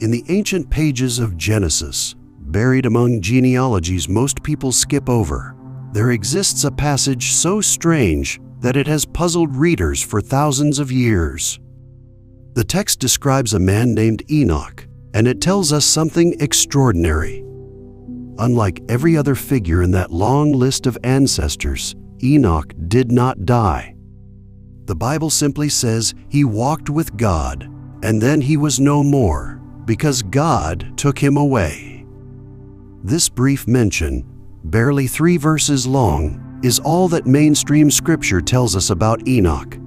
In the ancient pages of Genesis, buried among genealogies most people skip over, there exists a passage so strange that it has puzzled readers for thousands of years. The text describes a man named Enoch, and it tells us something extraordinary. Unlike every other figure in that long list of ancestors, Enoch did not die. The Bible simply says he walked with God, and then he was no more, because God took him away. This brief mention, barely 3 verses long, is all that mainstream scripture tells us about Enoch.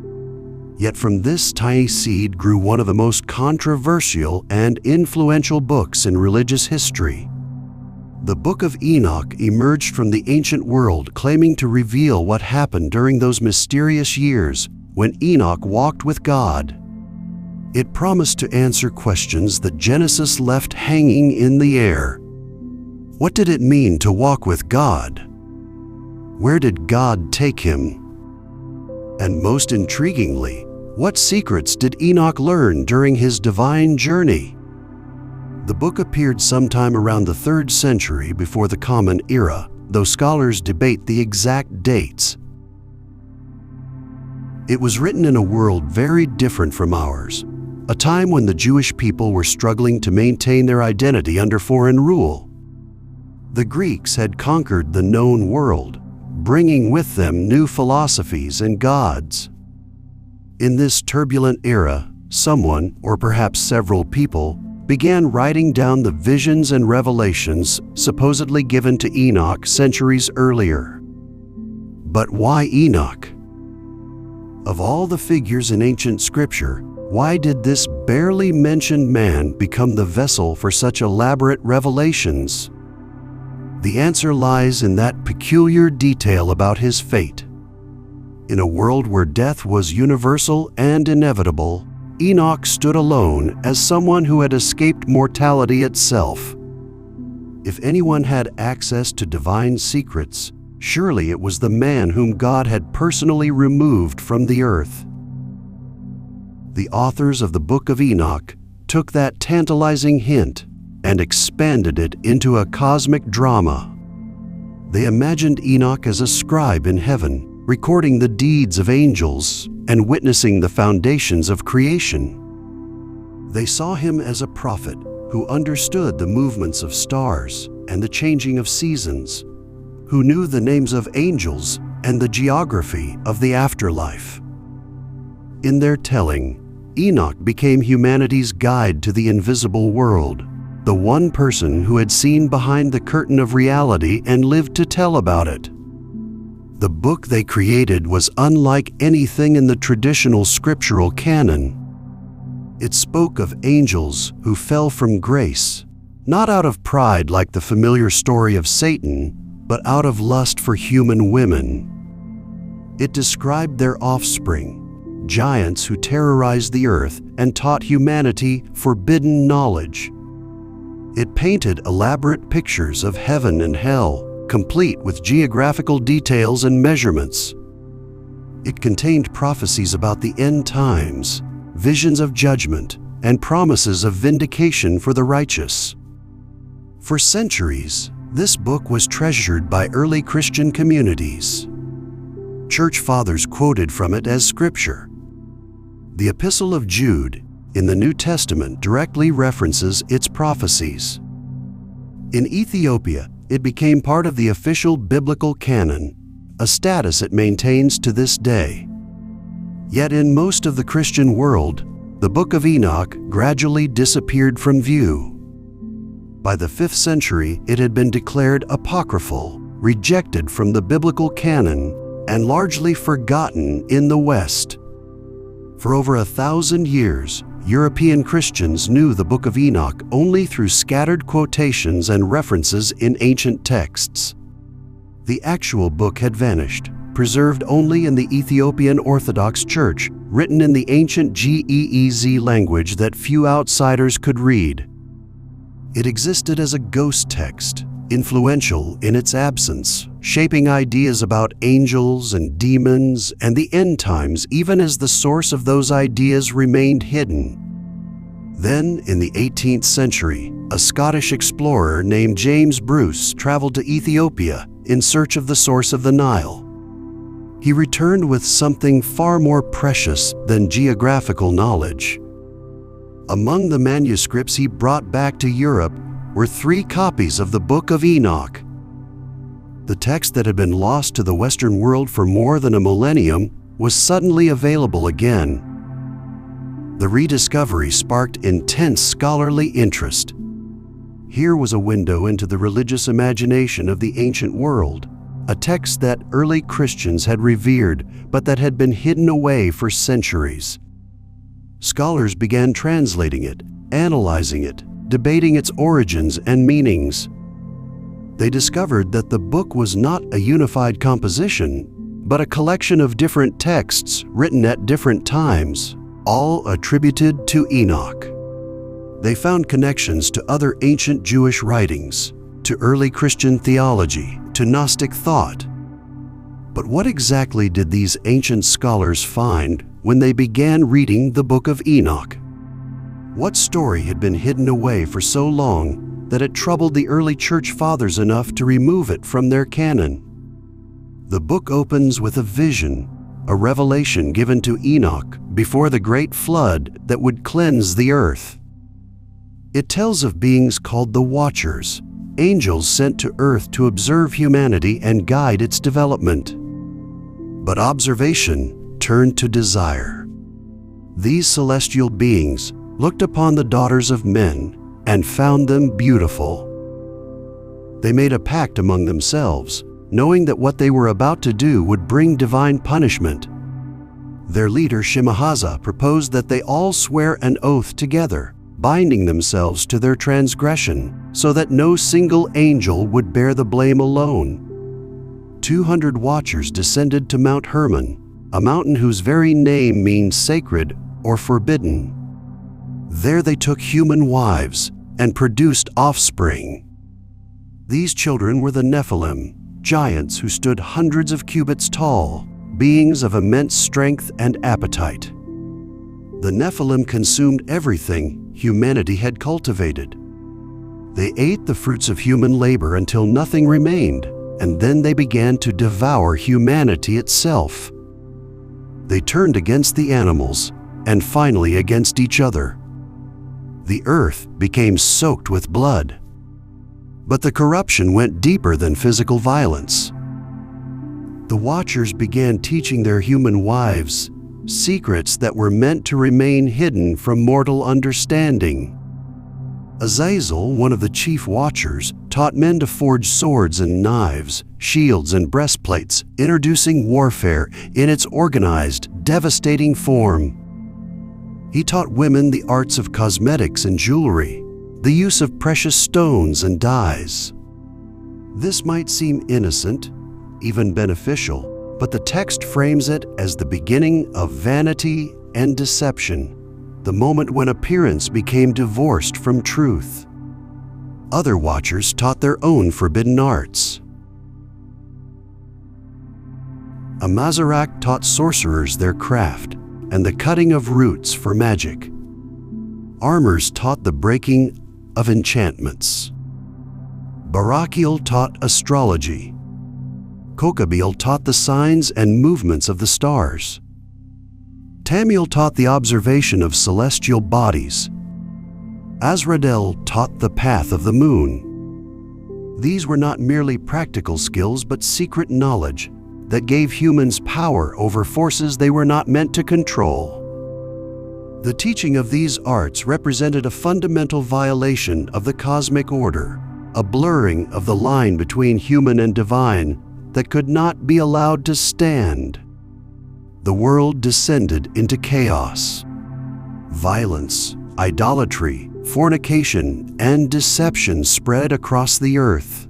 Yet from this tiny seed grew one of the most controversial and influential books in religious history. The Book of Enoch emerged from the ancient world, claiming to reveal what happened during those mysterious years when Enoch walked with God. It promised to answer questions that Genesis left hanging in the air. What did it mean to walk with God? Where did God take him? And most intriguingly, what secrets did Enoch learn during his divine journey? The book appeared sometime around the 3rd century before the Common Era, though scholars debate the exact dates. It was written in a world very different from ours, a time when the Jewish people were struggling to maintain their identity under foreign rule. The Greeks had conquered the known world, bringing with them new philosophies and gods. In this turbulent era, someone, or perhaps several people, began writing down the visions and revelations supposedly given to Enoch centuries earlier. But why Enoch? Of all the figures in ancient scripture, why did this barely mentioned man become the vessel for such elaborate revelations? The answer lies in that peculiar detail about his fate. In a world where death was universal and inevitable, Enoch stood alone as someone who had escaped mortality itself. If anyone had access to divine secrets, surely it was the man whom God had personally removed from the earth. The authors of the Book of Enoch took that tantalizing hint and expanded it into a cosmic drama. They imagined Enoch as a scribe in heaven, recording the deeds of angels and witnessing the foundations of creation. They saw him as a prophet who understood the movements of stars and the changing of seasons, who knew the names of angels and the geography of the afterlife. In their telling, Enoch became humanity's guide to the invisible world, the one person who had seen behind the curtain of reality and lived to tell about it. The book they created was unlike anything in the traditional scriptural canon. It spoke of angels who fell from grace, not out of pride like the familiar story of Satan, but out of lust for human women. It described their offspring, giants who terrorized the earth and taught humanity forbidden knowledge. It painted elaborate pictures of heaven and hell, complete with geographical details and measurements. It contained prophecies about the end times, visions of judgment, and promises of vindication for the righteous. For centuries, this book was treasured by early Christian communities. Church fathers quoted from it as scripture. The Epistle of Jude in the New Testament directly references its prophecies. In Ethiopia, it became part of the official biblical canon, a status it maintains to this day. Yet in most of the Christian world, the Book of Enoch gradually disappeared from view. By the 5th century, it had been declared apocryphal, rejected from the biblical canon, and largely forgotten in the West. For over 1,000 years, European Christians knew the Book of Enoch only through scattered quotations and references in ancient texts. The actual book had vanished, preserved only in the Ethiopian Orthodox Church, written in the ancient Ge'ez language that few outsiders could read. It existed as a ghost text, influential in its absence, shaping ideas about angels and demons and the end times even as the source of those ideas remained hidden. Then, in the 18th century, a Scottish explorer named James Bruce traveled to Ethiopia in search of the source of the Nile. He returned with something far more precious than geographical knowledge. Among the manuscripts he brought back to Europe were 3 copies of the Book of Enoch. The text that had been lost to the Western world for more than a millennium was suddenly available again. The rediscovery sparked intense scholarly interest. Here was a window into the religious imagination of the ancient world, a text that early Christians had revered but that had been hidden away for centuries. Scholars began translating it, analyzing it, debating its origins and meanings. They discovered that the book was not a unified composition, but a collection of different texts written at different times, all attributed to Enoch. They found connections to other ancient Jewish writings, to early Christian theology, to Gnostic thought. But what exactly did these ancient scholars find when they began reading the Book of Enoch? What story had been hidden away for so long that it troubled the early church fathers enough to remove it from their canon? The book opens with a vision, a revelation given to Enoch before the great flood that would cleanse the earth. It tells of beings called the Watchers, angels sent to earth to observe humanity and guide its development. But observation turned to desire. These celestial beings looked upon the daughters of men and found them beautiful. They made a pact among themselves, knowing that what they were about to do would bring divine punishment. Their leader Shemhaza proposed that they all swear an oath together, binding themselves to their transgression, so that no single angel would bear the blame alone. 200 watchers descended to Mount Hermon, a mountain whose very name means sacred or forbidden. There they took human wives and produced offspring. These children were the Nephilim, giants who stood hundreds of cubits tall, beings of immense strength and appetite. The Nephilim consumed everything humanity had cultivated. They ate the fruits of human labor until nothing remained, and then they began to devour humanity itself. They turned against the animals and finally against each other. The earth became soaked with blood. But the corruption went deeper than physical violence. The Watchers began teaching their human wives secrets that were meant to remain hidden from mortal understanding. Azazel, one of the chief Watchers, taught men to forge swords and knives, shields and breastplates, introducing warfare in its organized, devastating form. He taught women the arts of cosmetics and jewelry, the use of precious stones and dyes. This might seem innocent, even beneficial, but the text frames it as the beginning of vanity and deception, the moment when appearance became divorced from truth. Other Watchers taught their own forbidden arts. Amazarach taught sorcerers their craft and the cutting of roots for magic. Armors taught the breaking of enchantments. Barakiel taught astrology. Kokabeel taught the signs and movements of the stars. Tamiel taught the observation of celestial bodies. Azradel taught the path of the moon. These were not merely practical skills but secret knowledge that gave humans power over forces they were not meant to control. The teaching of these arts represented a fundamental violation of the cosmic order, a blurring of the line between human and divine that could not be allowed to stand. The world descended into chaos. Violence, idolatry, fornication, and deception spread across the earth.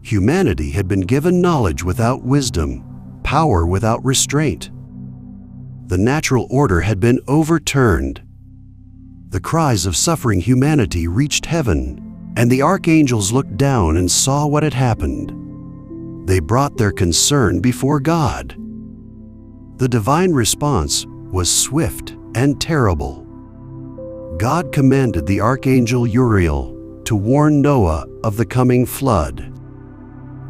Humanity had been given knowledge without wisdom, power without restraint. The natural order had been overturned. The cries of suffering humanity reached heaven, and the archangels looked down and saw what had happened. They brought their concern before God. The divine response was swift and terrible. God commanded the archangel Uriel to warn Noah of the coming flood.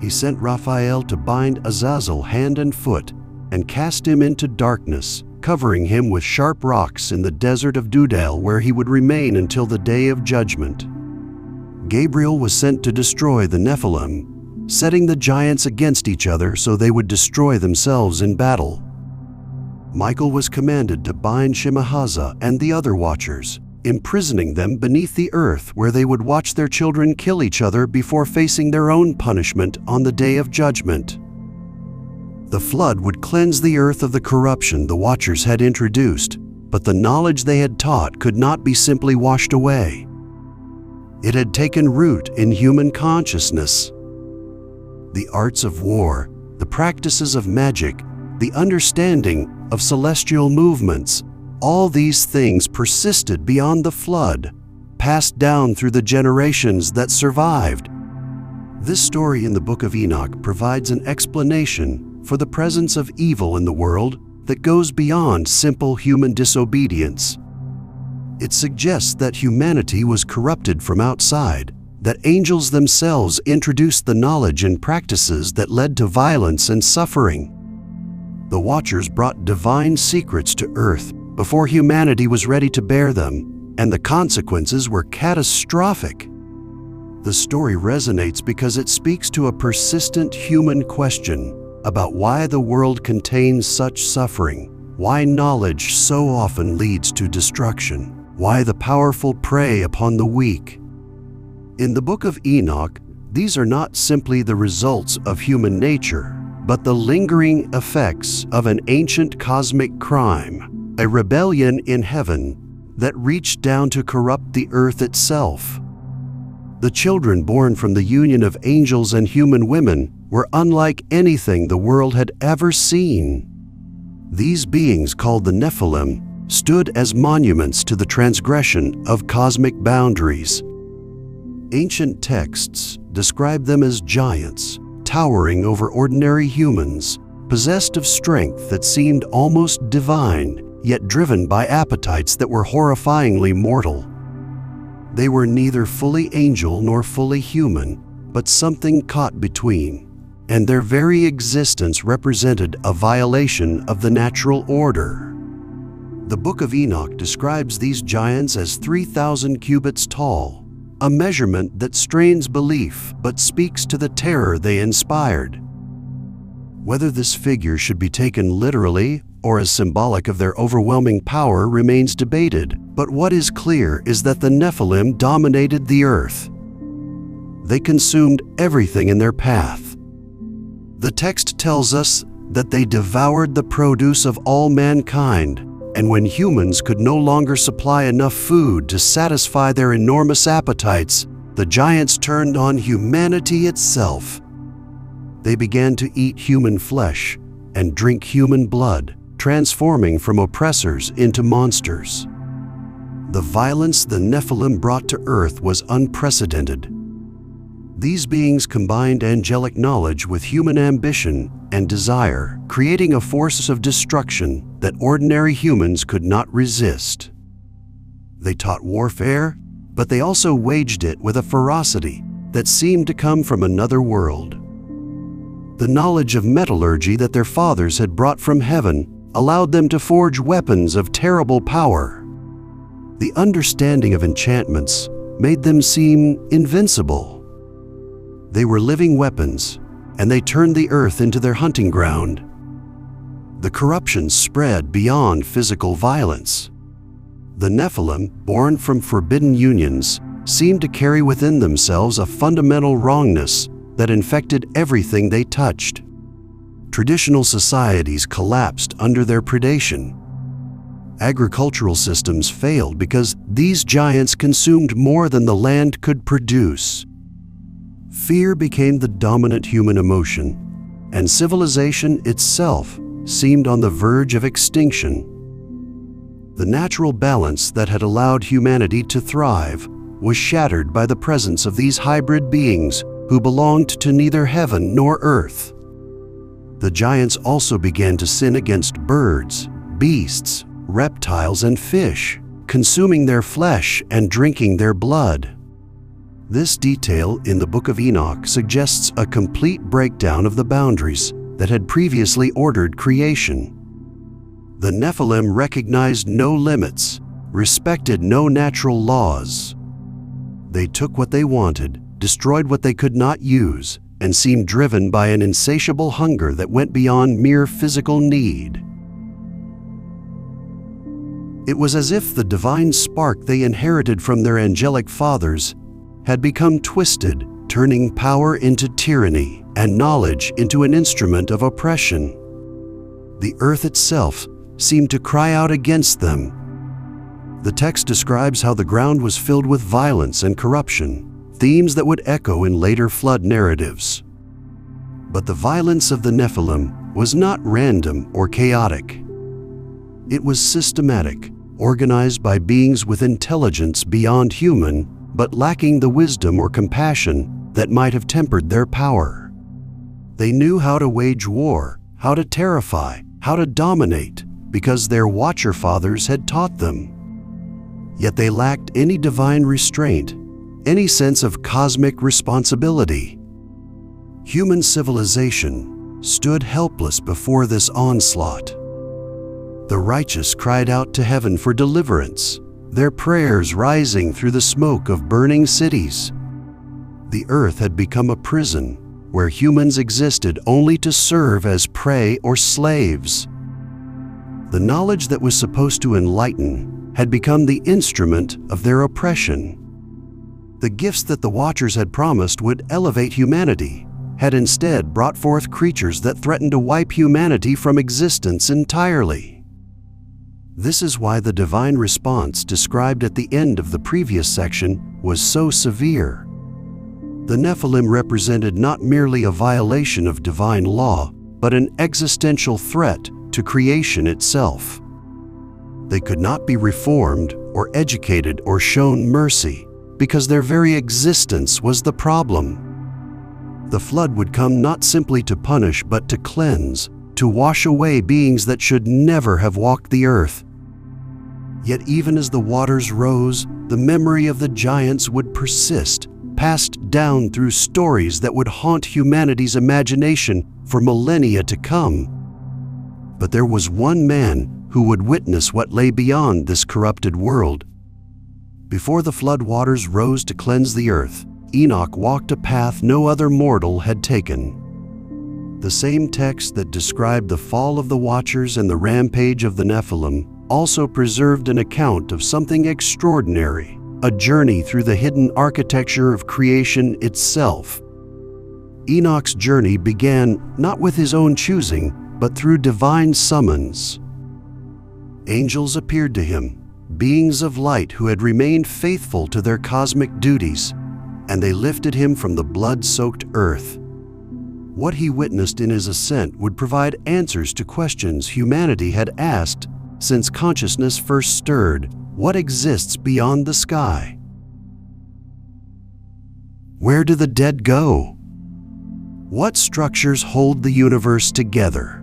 He sent Raphael to bind Azazel hand and foot and cast him into darkness, covering him with sharp rocks in the desert of Dudael, where he would remain until the day of judgment. Gabriel was sent to destroy the Nephilim, setting the giants against each other so they would destroy themselves in battle. Michael was commanded to bind Shemhaza and the other watchers, imprisoning them beneath the earth, where they would watch their children kill each other before facing their own punishment on the day of judgment. The flood would cleanse the earth of the corruption the watchers had introduced, but the knowledge they had taught could not be simply washed away. It had taken root in human consciousness. The arts of war, the practices of magic, the understanding of celestial movements, all these things persisted beyond the flood, passed down through the generations that survived. This story in the book of Enoch provides an explanation for the presence of evil in the world that goes beyond simple human disobedience. It suggests that humanity was corrupted from outside, that angels themselves introduced the knowledge and practices that led to violence and suffering. The Watchers brought divine secrets to earth before humanity was ready to bear them, and the consequences were catastrophic. The story resonates because it speaks to a persistent human question about why the world contains such suffering, why knowledge so often leads to destruction, why the powerful prey upon the weak. In the book of Enoch, these are not simply the results of human nature, but the lingering effects of an ancient cosmic crime, a rebellion in heaven that reached down to corrupt the earth itself. The children born from the union of angels and human women were unlike anything the world had ever seen. These beings, called the Nephilim, stood as monuments to the transgression of cosmic boundaries. Ancient texts describe them as giants, towering over ordinary humans, possessed of strength that seemed almost divine, yet driven by appetites that were horrifyingly mortal. They were neither fully angel nor fully human, but something caught between, and their very existence represented a violation of the natural order. The book of Enoch describes these giants as 3,000 cubits tall, a measurement that strains belief but speaks to the terror they inspired. Whether this figure should be taken literally or as symbolic of their overwhelming power remains debated, but what is clear is that the Nephilim dominated the earth. They consumed everything in their path. The text tells us that they devoured the produce of all mankind, and when humans could no longer supply enough food to satisfy their enormous appetites, the giants turned on humanity itself. They began to eat human flesh and drink human blood, transforming from oppressors into monsters. The violence the Nephilim brought to earth was unprecedented. These beings combined angelic knowledge with human ambition and desire, creating a force of destruction that ordinary humans could not resist. They taught warfare, but they also waged it with a ferocity that seemed to come from another world. The knowledge of metallurgy that their fathers had brought from heaven allowed them to forge weapons of terrible power. The understanding of enchantments made them seem invincible. They were living weapons, and they turned the earth into their hunting ground. The corruption spread beyond physical violence. The Nephilim, born from forbidden unions, seemed to carry within themselves a fundamental wrongness that infected everything they touched. Traditional societies collapsed under their predation. Agricultural systems failed because these giants consumed more than the land could produce. Fear became the dominant human emotion, and civilization itself seemed on the verge of extinction. The natural balance that had allowed humanity to thrive was shattered by the presence of these hybrid beings who belonged to neither heaven nor earth. The giants also began to sin against birds, beasts, reptiles, and fish, consuming their flesh and drinking their blood. This detail in the Book of Enoch suggests a complete breakdown of the boundaries that had previously ordered creation. The Nephilim recognized no limits, respected no natural laws. They took what they wanted, destroyed what they could not use, and seemed driven by an insatiable hunger that went beyond mere physical need. It was as if the divine spark they inherited from their angelic fathers had become twisted, turning power into tyranny and knowledge into an instrument of oppression. The earth itself seemed to cry out against them. The text describes how the ground was filled with violence and corruption, themes that would echo in later flood narratives. But the violence of the Nephilim was not random or chaotic. It was systematic, organized by beings with intelligence beyond human, but lacking the wisdom or compassion that might have tempered their power. They knew how to wage war, how to terrify, how to dominate, because their Watcher fathers had taught them. Yet they lacked any divine restraint, any sense of cosmic responsibility. Human civilization stood helpless before this onslaught. The righteous cried out to heaven for deliverance, their prayers rising through the smoke of burning cities. The earth had become a prison where humans existed only to serve as prey or slaves. The knowledge that was supposed to enlighten had become the instrument of their oppression. The gifts that the Watchers had promised would elevate humanity had instead brought forth creatures that threatened to wipe humanity from existence entirely. This is why the divine response described at the end of the previous section was so severe. The Nephilim represented not merely a violation of divine law, but an existential threat to creation itself. They could not be reformed or educated or shown mercy, because their very existence was the problem. The flood would come not simply to punish but to cleanse, to wash away beings that should never have walked the earth. Yet even as the waters rose, the memory of the giants would persist, passed down through stories that would haunt humanity's imagination for millennia to come. But there was one man who would witness what lay beyond this corrupted world. Before the flood waters rose to cleanse the earth, Enoch walked a path no other mortal had taken. The same text that described the fall of the Watchers and the rampage of the Nephilim also preserved an account of something extraordinary, a journey through the hidden architecture of creation itself. Enoch's journey began not with his own choosing, but through divine summons. Angels appeared to him, beings of light who had remained faithful to their cosmic duties, and they lifted him from the blood-soaked earth. What he witnessed in his ascent would provide answers to questions humanity had asked since consciousness first stirred. What exists beyond the sky? Where do the dead go? What structures hold the universe together?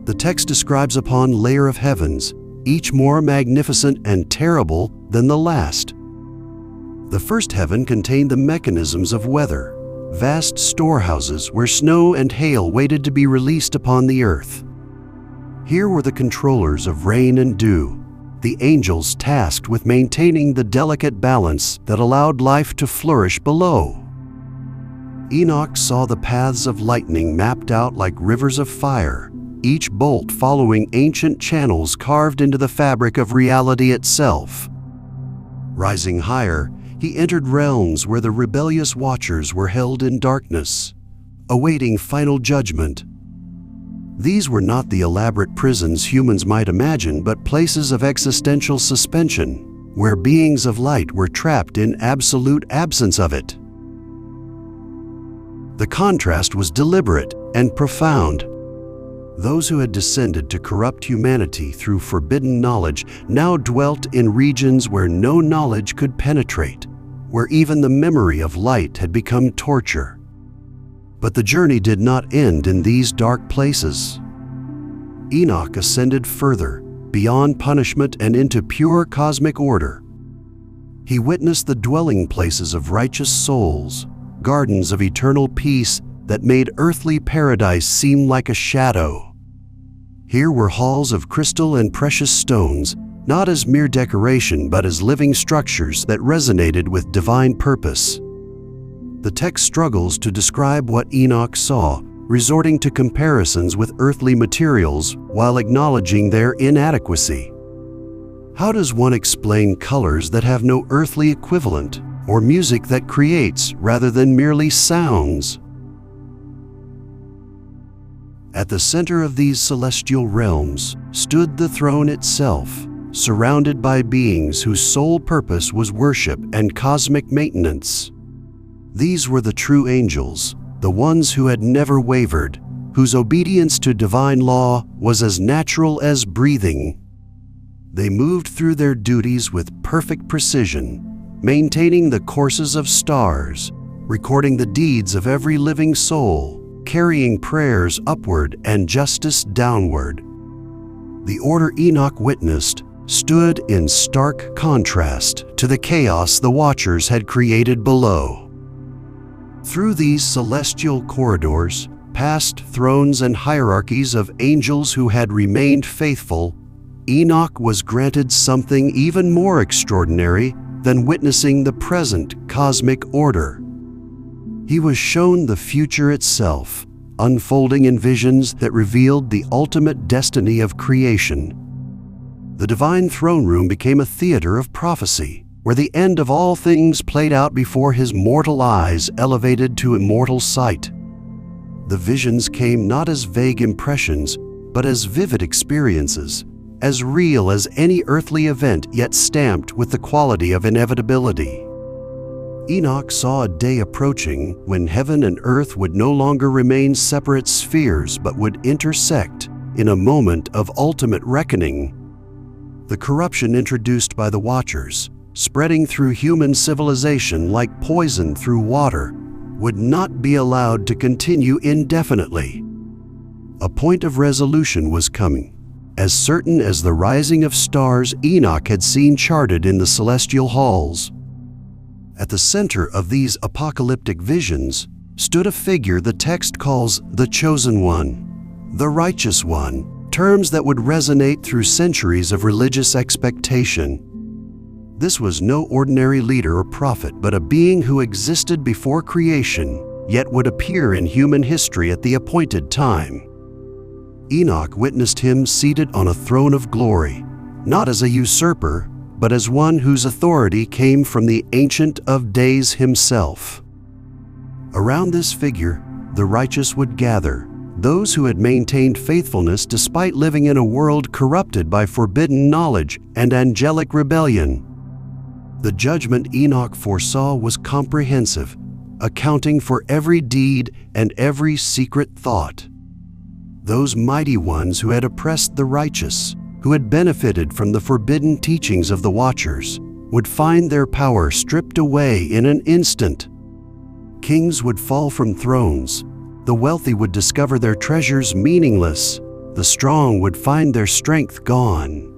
The text describes upon layer of heavens, each more magnificent and terrible than the last. The first heaven contained the mechanisms of weather, vast storehouses where snow and hail waited to be released upon the earth. Here were the controllers of rain and dew, the angels tasked with maintaining the delicate balance that allowed life to flourish below. Enoch saw the paths of lightning mapped out like rivers of fire, each bolt following ancient channels carved into the fabric of reality itself. Rising higher, he entered realms where the rebellious Watchers were held in darkness, awaiting final judgment. These were not the elaborate prisons humans might imagine, but places of existential suspension, where beings of light were trapped in absolute absence of it. The contrast was deliberate and profound. Those who had descended to corrupt humanity through forbidden knowledge now dwelt in regions where no knowledge could penetrate, where even the memory of light had become torture. But the journey did not end in these dark places. Enoch ascended further, beyond punishment and into pure cosmic order. He witnessed the dwelling places of righteous souls, gardens of eternal peace that made earthly paradise seem like a shadow. Here were halls of crystal and precious stones, not as mere decoration but as living structures that resonated with divine purpose. The text struggles to describe what Enoch saw, resorting to comparisons with earthly materials while acknowledging their inadequacy. How does one explain colors that have no earthly equivalent, or music that creates rather than merely sounds? At the center of these celestial realms stood the throne itself, surrounded by beings whose sole purpose was worship and cosmic maintenance. These were the true angels, the ones who had never wavered, whose obedience to divine law was as natural as breathing. They moved through their duties with perfect precision, maintaining the courses of stars, recording the deeds of every living soul, carrying prayers upward and justice downward. The order Enoch witnessed stood in stark contrast to the chaos the Watchers had created below. Through these celestial corridors, past thrones and hierarchies of angels who had remained faithful, Enoch was granted something even more extraordinary than witnessing the present cosmic order. He was shown the future itself, unfolding in visions that revealed the ultimate destiny of creation. The divine throne room became a theater of prophecy, where the end of all things played out before his mortal eyes elevated to immortal sight. The visions came not as vague impressions, but as vivid experiences, as real as any earthly event yet stamped with the quality of inevitability. Enoch saw a day approaching when heaven and earth would no longer remain separate spheres but would intersect in a moment of ultimate reckoning. The corruption introduced by the Watchers, spreading through human civilization like poison through water, would not be allowed to continue indefinitely. A point of resolution was coming, as certain as the rising of stars Enoch had seen charted in the celestial halls. At the center of these apocalyptic visions stood a figure the text calls the Chosen One, the Righteous One, terms that would resonate through centuries of religious expectation. This was no ordinary leader or prophet, but a being who existed before creation, yet would appear in human history at the appointed time. Enoch witnessed him seated on a throne of glory, not as a usurper, but as one whose authority came from the Ancient of Days himself. Around this figure, the righteous would gather, those who had maintained faithfulness despite living in a world corrupted by forbidden knowledge and angelic rebellion. The judgment Enoch foresaw was comprehensive, accounting for every deed and every secret thought. Those mighty ones who had oppressed the righteous, who had benefited from the forbidden teachings of the Watchers, would find their power stripped away in an instant. Kings would fall from thrones, the wealthy would discover their treasures meaningless, the strong would find their strength gone.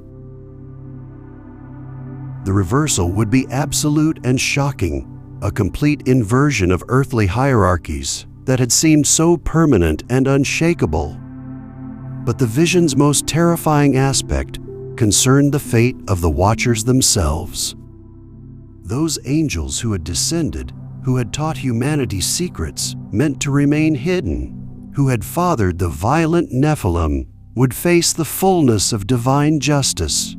The reversal would be absolute and shocking, a complete inversion of earthly hierarchies that had seemed so permanent and unshakable. But the vision's most terrifying aspect concerned the fate of the Watchers themselves. Those angels who had descended, who had taught humanity secrets meant to remain hidden, who had fathered the violent Nephilim, would face the fullness of divine justice.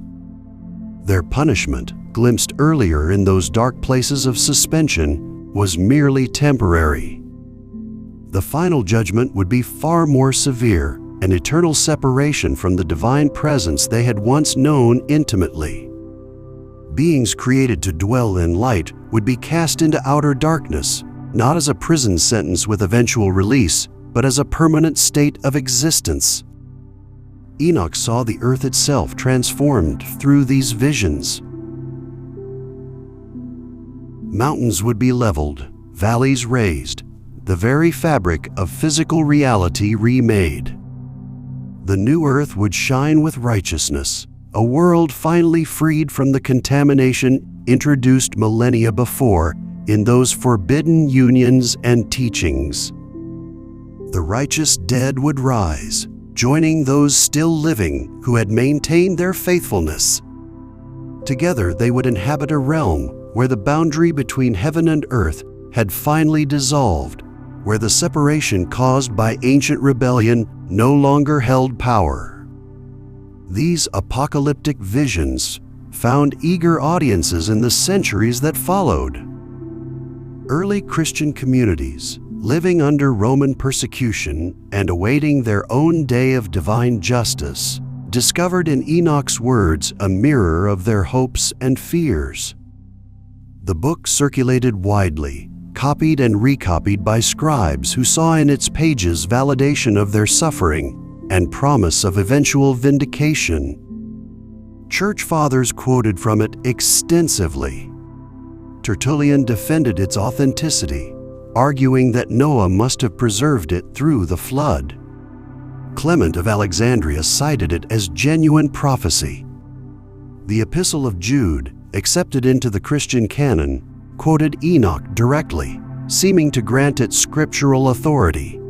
Their punishment, glimpsed earlier in those dark places of suspension, was merely temporary. The final judgment would be far more severe, an eternal separation from the divine presence they had once known intimately. Beings created to dwell in light would be cast into outer darkness, not as a prison sentence with eventual release, but as a permanent state of existence. Enoch saw the earth itself transformed through these visions. Mountains would be leveled, valleys raised, the very fabric of physical reality remade. The new earth would shine with righteousness, a world finally freed from the contamination introduced millennia before in those forbidden unions and teachings. The righteous dead would rise, joining those still living who had maintained their faithfulness. Together they would inhabit a realm where the boundary between heaven and earth had finally dissolved, where the separation caused by ancient rebellion no longer held power. These apocalyptic visions found eager audiences in the centuries that followed. Early Christian communities, living under Roman persecution and awaiting their own day of divine justice, discovered in Enoch's words a mirror of their hopes and fears. The book circulated widely, copied and recopied by scribes who saw in its pages validation of their suffering and promise of eventual vindication. Church fathers quoted from it extensively. Tertullian defended its authenticity, arguing that Noah must have preserved it through the flood. Clement of Alexandria cited it as genuine prophecy. The Epistle of Jude, accepted into the Christian canon, quoted Enoch directly, seeming to grant it scriptural authority.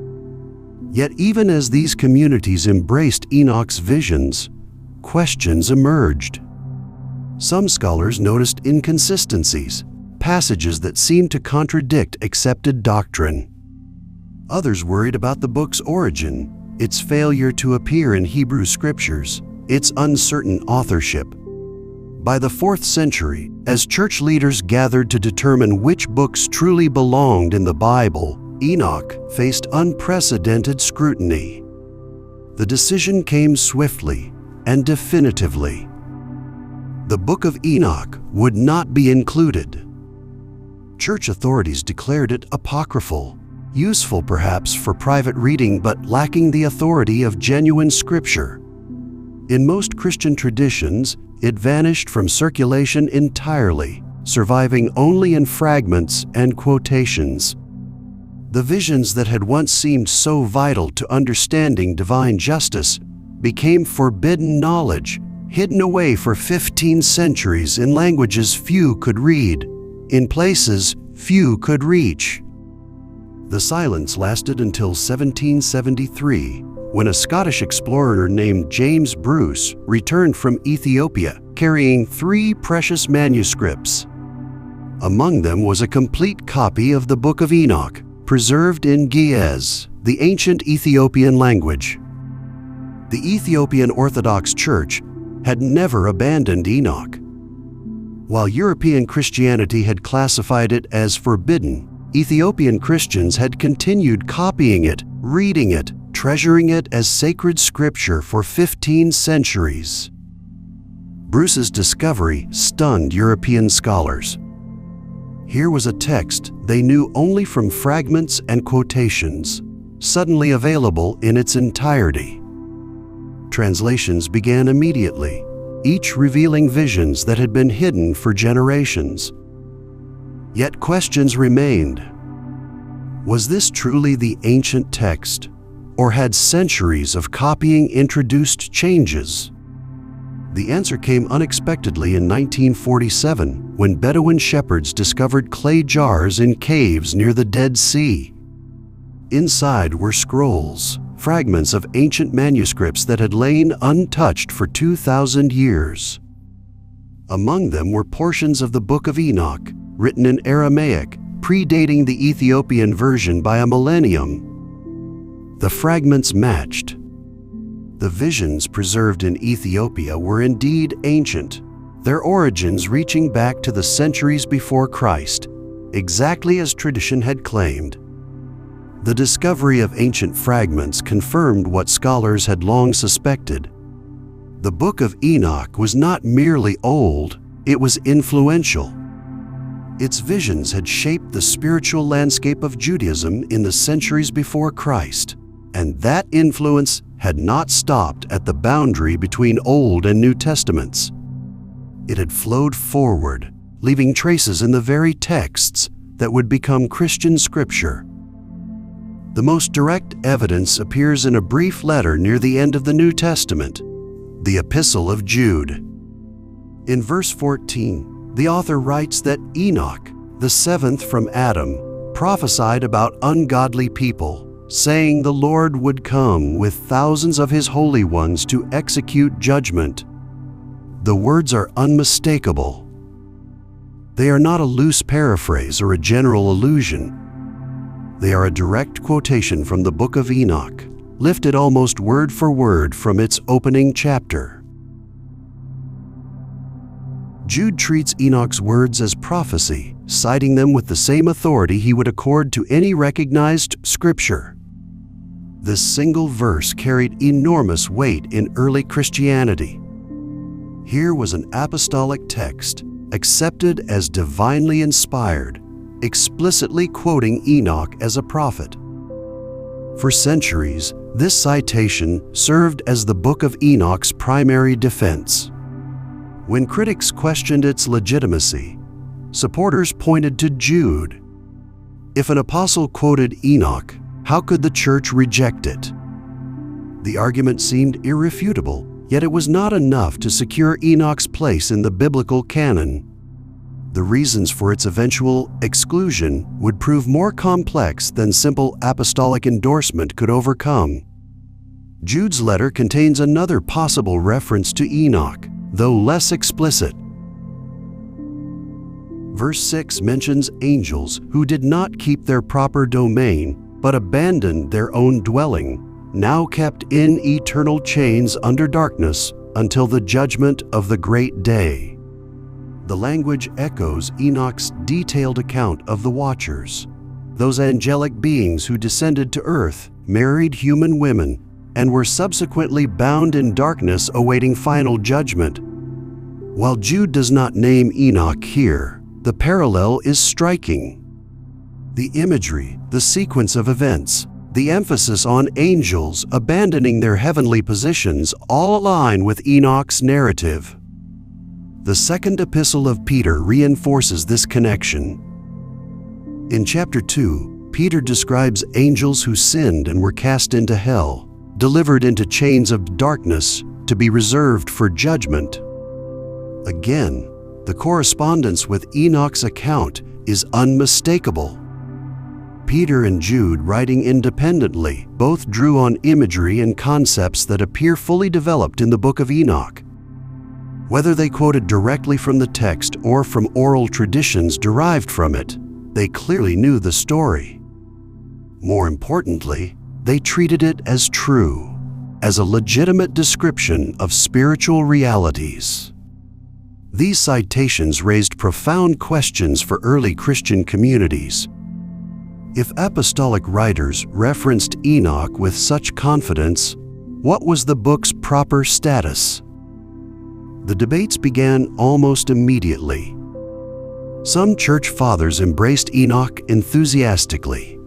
Yet even as these communities embraced Enoch's visions, questions emerged. Some scholars noticed inconsistencies, passages that seemed to contradict accepted doctrine. Others worried about the book's origin, its failure to appear in Hebrew scriptures, its uncertain authorship. By the 4th century, as church leaders gathered to determine which books truly belonged in the Bible, Enoch faced unprecedented scrutiny. The decision came swiftly and definitively. The Book of Enoch would not be included. Church authorities declared it apocryphal, useful perhaps for private reading but lacking the authority of genuine scripture. In most Christian traditions, it vanished from circulation entirely, surviving only in fragments and quotations. The visions that had once seemed so vital to understanding divine justice became forbidden knowledge, hidden away for 15 centuries in languages few could read, in places few could reach. The silence lasted until 1773, when a Scottish explorer named James Bruce returned from Ethiopia carrying 3 precious manuscripts. Among them was a complete copy of the Book of Enoch, preserved in Ge'ez, the ancient Ethiopian language. The Ethiopian Orthodox Church had never abandoned Enoch. While European Christianity had classified it as forbidden, Ethiopian Christians had continued copying it, reading it, treasuring it as sacred scripture for 15 centuries. Bruce's discovery stunned European scholars. Here was a text they knew only from fragments and quotations, suddenly available in its entirety. Translations began immediately, each revealing visions that had been hidden for generations. Yet questions remained. Was this truly the ancient text, or had centuries of copying introduced changes? The answer came unexpectedly in 1947 when Bedouin shepherds discovered clay jars in caves near the Dead Sea. Inside were scrolls, fragments of ancient manuscripts that had lain untouched for 2,000 years. Among them were portions of the Book of Enoch, written in Aramaic, predating the Ethiopian version by a millennium. The fragments matched. The visions preserved in Ethiopia were indeed ancient, their origins reaching back to the centuries before Christ, exactly as tradition had claimed. The discovery of ancient fragments confirmed what scholars had long suspected. The Book of Enoch was not merely old, it was influential. Its visions had shaped the spiritual landscape of Judaism in the centuries before Christ, and that influence had not stopped at the boundary between Old and New Testaments. It had flowed forward, leaving traces in the very texts that would become Christian scripture. The most direct evidence appears in a brief letter near the end of the New Testament. the Epistle of Jude. In verse 14, the author writes that Enoch, the seventh from Adam, prophesied about ungodly people, saying the Lord would come with thousands of his holy ones to execute judgment. The words are unmistakable. They are not a loose paraphrase or a general allusion. They are a direct quotation from the book of Enoch, lifted almost word for word from its opening chapter. Jude treats Enoch's words as prophecy, citing them with the same authority he would accord to any recognized scripture. This single verse carried enormous weight in early Christianity. Here was an apostolic text, accepted as divinely inspired, explicitly quoting Enoch as a prophet. For centuries, this citation served as the Book of Enoch's primary defense. When critics questioned its legitimacy, supporters pointed to Jude. If an apostle quoted Enoch, how could the church reject it? The argument seemed irrefutable, yet it was not enough to secure Enoch's place in the biblical canon. The reasons for its eventual exclusion would prove more complex than simple apostolic endorsement could overcome. Jude's letter contains another possible reference to Enoch, though less explicit. Verse 6 mentions angels who did not keep their proper domain, but abandoned their own dwelling, now kept in eternal chains under darkness until the judgment of the great day. The language echoes Enoch's detailed account of the Watchers, those angelic beings who descended to earth, married human women, and were subsequently bound in darkness awaiting final judgment. While Jude does not name Enoch here, the parallel is striking. The imagery, the sequence of events, the emphasis on angels abandoning their heavenly positions all align with Enoch's narrative. The second epistle of Peter reinforces this connection. In chapter 2, Peter describes angels who sinned and were cast into hell, delivered into chains of darkness to be reserved for judgment. Again, the correspondence with Enoch's account is unmistakable. Peter and Jude, writing independently, both drew on imagery and concepts that appear fully developed in the book of Enoch. Whether they quoted directly from the text or from oral traditions derived from it, they clearly knew the story. More importantly, they treated it as true, as a legitimate description of spiritual realities. These citations raised profound questions for early Christian communities. If apostolic writers referenced Enoch with such confidence, what was the book's proper status? The debates began almost immediately. Some church fathers embraced Enoch enthusiastically.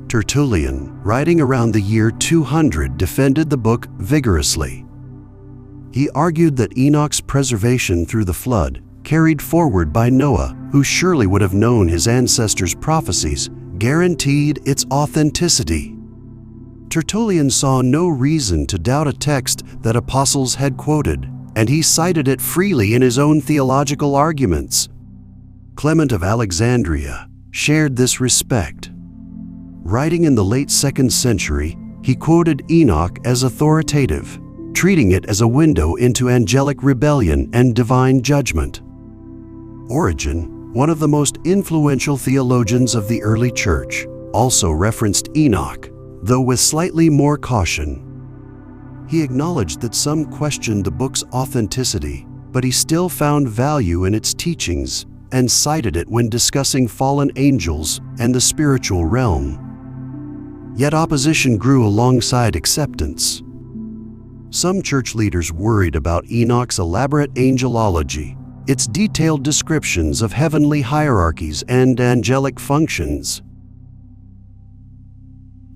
Tertullian, writing around the year 200, defended the book vigorously. He argued that Enoch's preservation through the flood, carried forward by Noah, who surely would have known his ancestors' prophecies, guaranteed its authenticity. Tertullian saw no reason to doubt a text that apostles had quoted, and he cited it freely in his own theological arguments. Clement of Alexandria shared this respect. Writing in the late 2nd century, he quoted Enoch as authoritative, treating it as a window into angelic rebellion and divine judgment. Origen, one of the most influential theologians of the early church, also referenced Enoch, though with slightly more caution. He acknowledged that some questioned the book's authenticity, but he still found value in its teachings and cited it when discussing fallen angels and the spiritual realm. Yet opposition grew alongside acceptance. Some church leaders worried about Enoch's elaborate angelology, its detailed descriptions of heavenly hierarchies and angelic functions.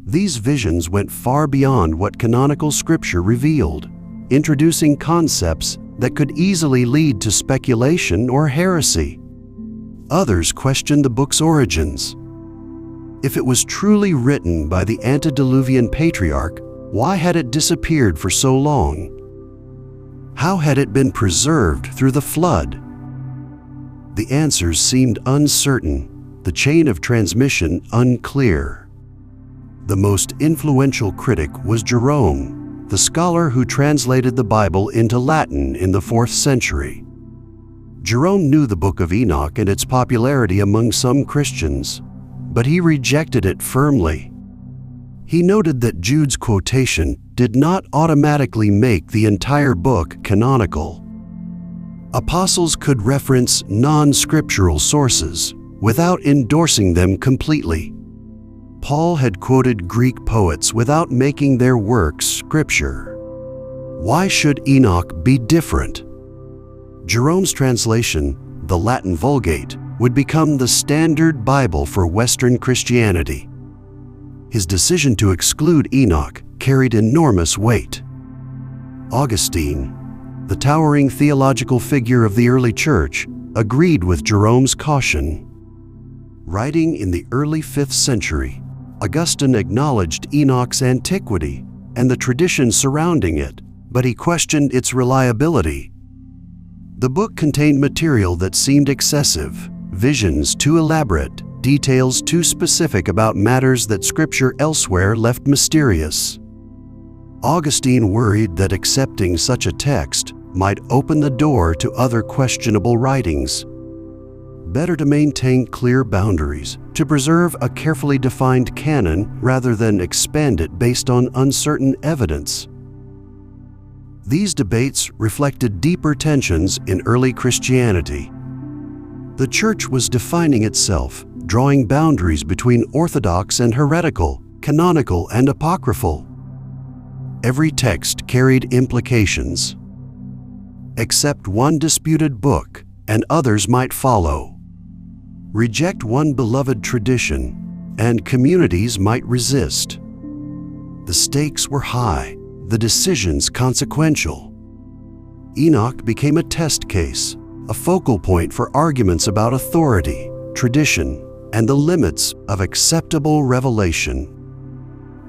These visions went far beyond what canonical scripture revealed, introducing concepts that could easily lead to speculation or heresy. Others questioned the book's origins. If it was truly written by the antediluvian patriarch, why had it disappeared for so long? How had it been preserved through the flood? The answers seemed uncertain, the chain of transmission unclear. The most influential critic was Jerome, the scholar who translated the Bible into Latin in the 4th century. Jerome knew the Book of Enoch and its popularity among some Christians, but he rejected it firmly. He noted that Jude's quotation did not automatically make the entire book canonical. Apostles could reference non-scriptural sources without endorsing them completely. Paul had quoted Greek poets without making their works scripture. Why should Enoch be different? Jerome's translation, the Latin Vulgate, would become the standard Bible for Western Christianity. His decision to exclude Enoch carried enormous weight. Augustine, the towering theological figure of the early church, agreed with Jerome's caution. Writing in the early 5th century, Augustine acknowledged Enoch's antiquity and the tradition surrounding it, but he questioned its reliability. The book contained material that seemed excessive, visions too elaborate, details too specific about matters that Scripture elsewhere left mysterious. Augustine worried that accepting such a text might open the door to other questionable writings. Better to maintain clear boundaries, to preserve a carefully defined canon rather than expand it based on uncertain evidence. These debates reflected deeper tensions in early Christianity. The Church was defining itself, drawing boundaries between orthodox and heretical, canonical and apocryphal. Every text carried implications. Accept one disputed book, and others might follow. Reject one beloved tradition, and communities might resist. The stakes were high, the decisions consequential. Enoch became a test case, a focal point for arguments about authority, tradition, and the limits of acceptable revelation.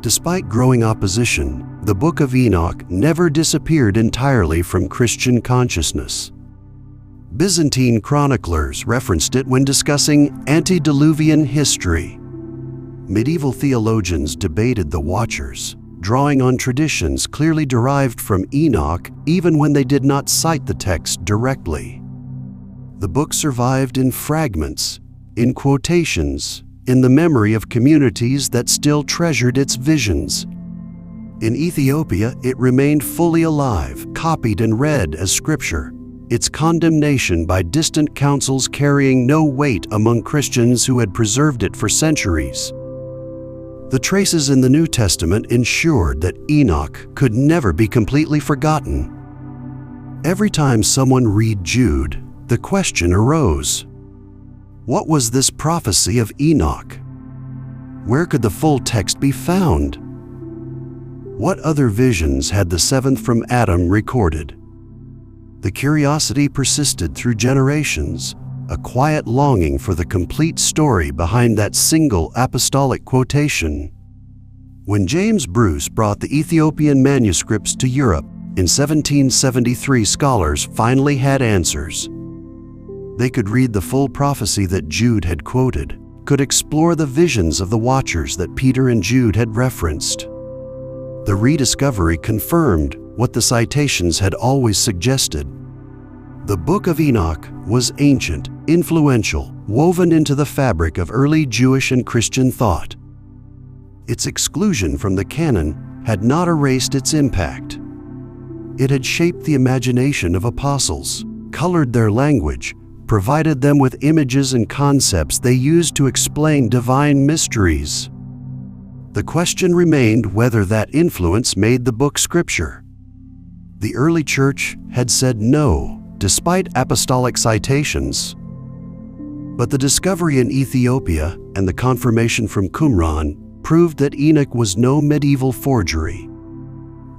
Despite growing opposition, the Book of Enoch never disappeared entirely from Christian consciousness. Byzantine chroniclers referenced it when discussing antediluvian history. Medieval theologians debated the Watchers, drawing on traditions clearly derived from Enoch even when they did not cite the text directly. The book survived in fragments, in quotations, in the memory of communities that still treasured its visions. In Ethiopia, it remained fully alive, copied and read as scripture, its condemnation by distant councils carrying no weight among Christians who had preserved it for centuries. The traces in the New Testament ensured that Enoch could never be completely forgotten. Every time someone read Jude, the question arose: what was this prophecy of Enoch? Where could the full text be found? What other visions had the seventh from Adam recorded? The curiosity persisted through generations, a quiet longing for the complete story behind that single apostolic quotation. When James Bruce brought the Ethiopian manuscripts to Europe in 1773, scholars finally had answers. They could read the full prophecy that Jude had quoted, could explore the visions of the Watchers that Peter and Jude had referenced. The rediscovery confirmed what the citations had always suggested. The Book of Enoch was ancient, influential, woven into the fabric of early Jewish and Christian thought. Its exclusion from the canon had not erased its impact. It had shaped the imagination of apostles, colored their language, provided them with images and concepts they used to explain divine mysteries. The question remained whether that influence made the book scripture. The early church had said no, despite apostolic citations. But the discovery in Ethiopia and the confirmation from Qumran proved that Enoch was no medieval forgery.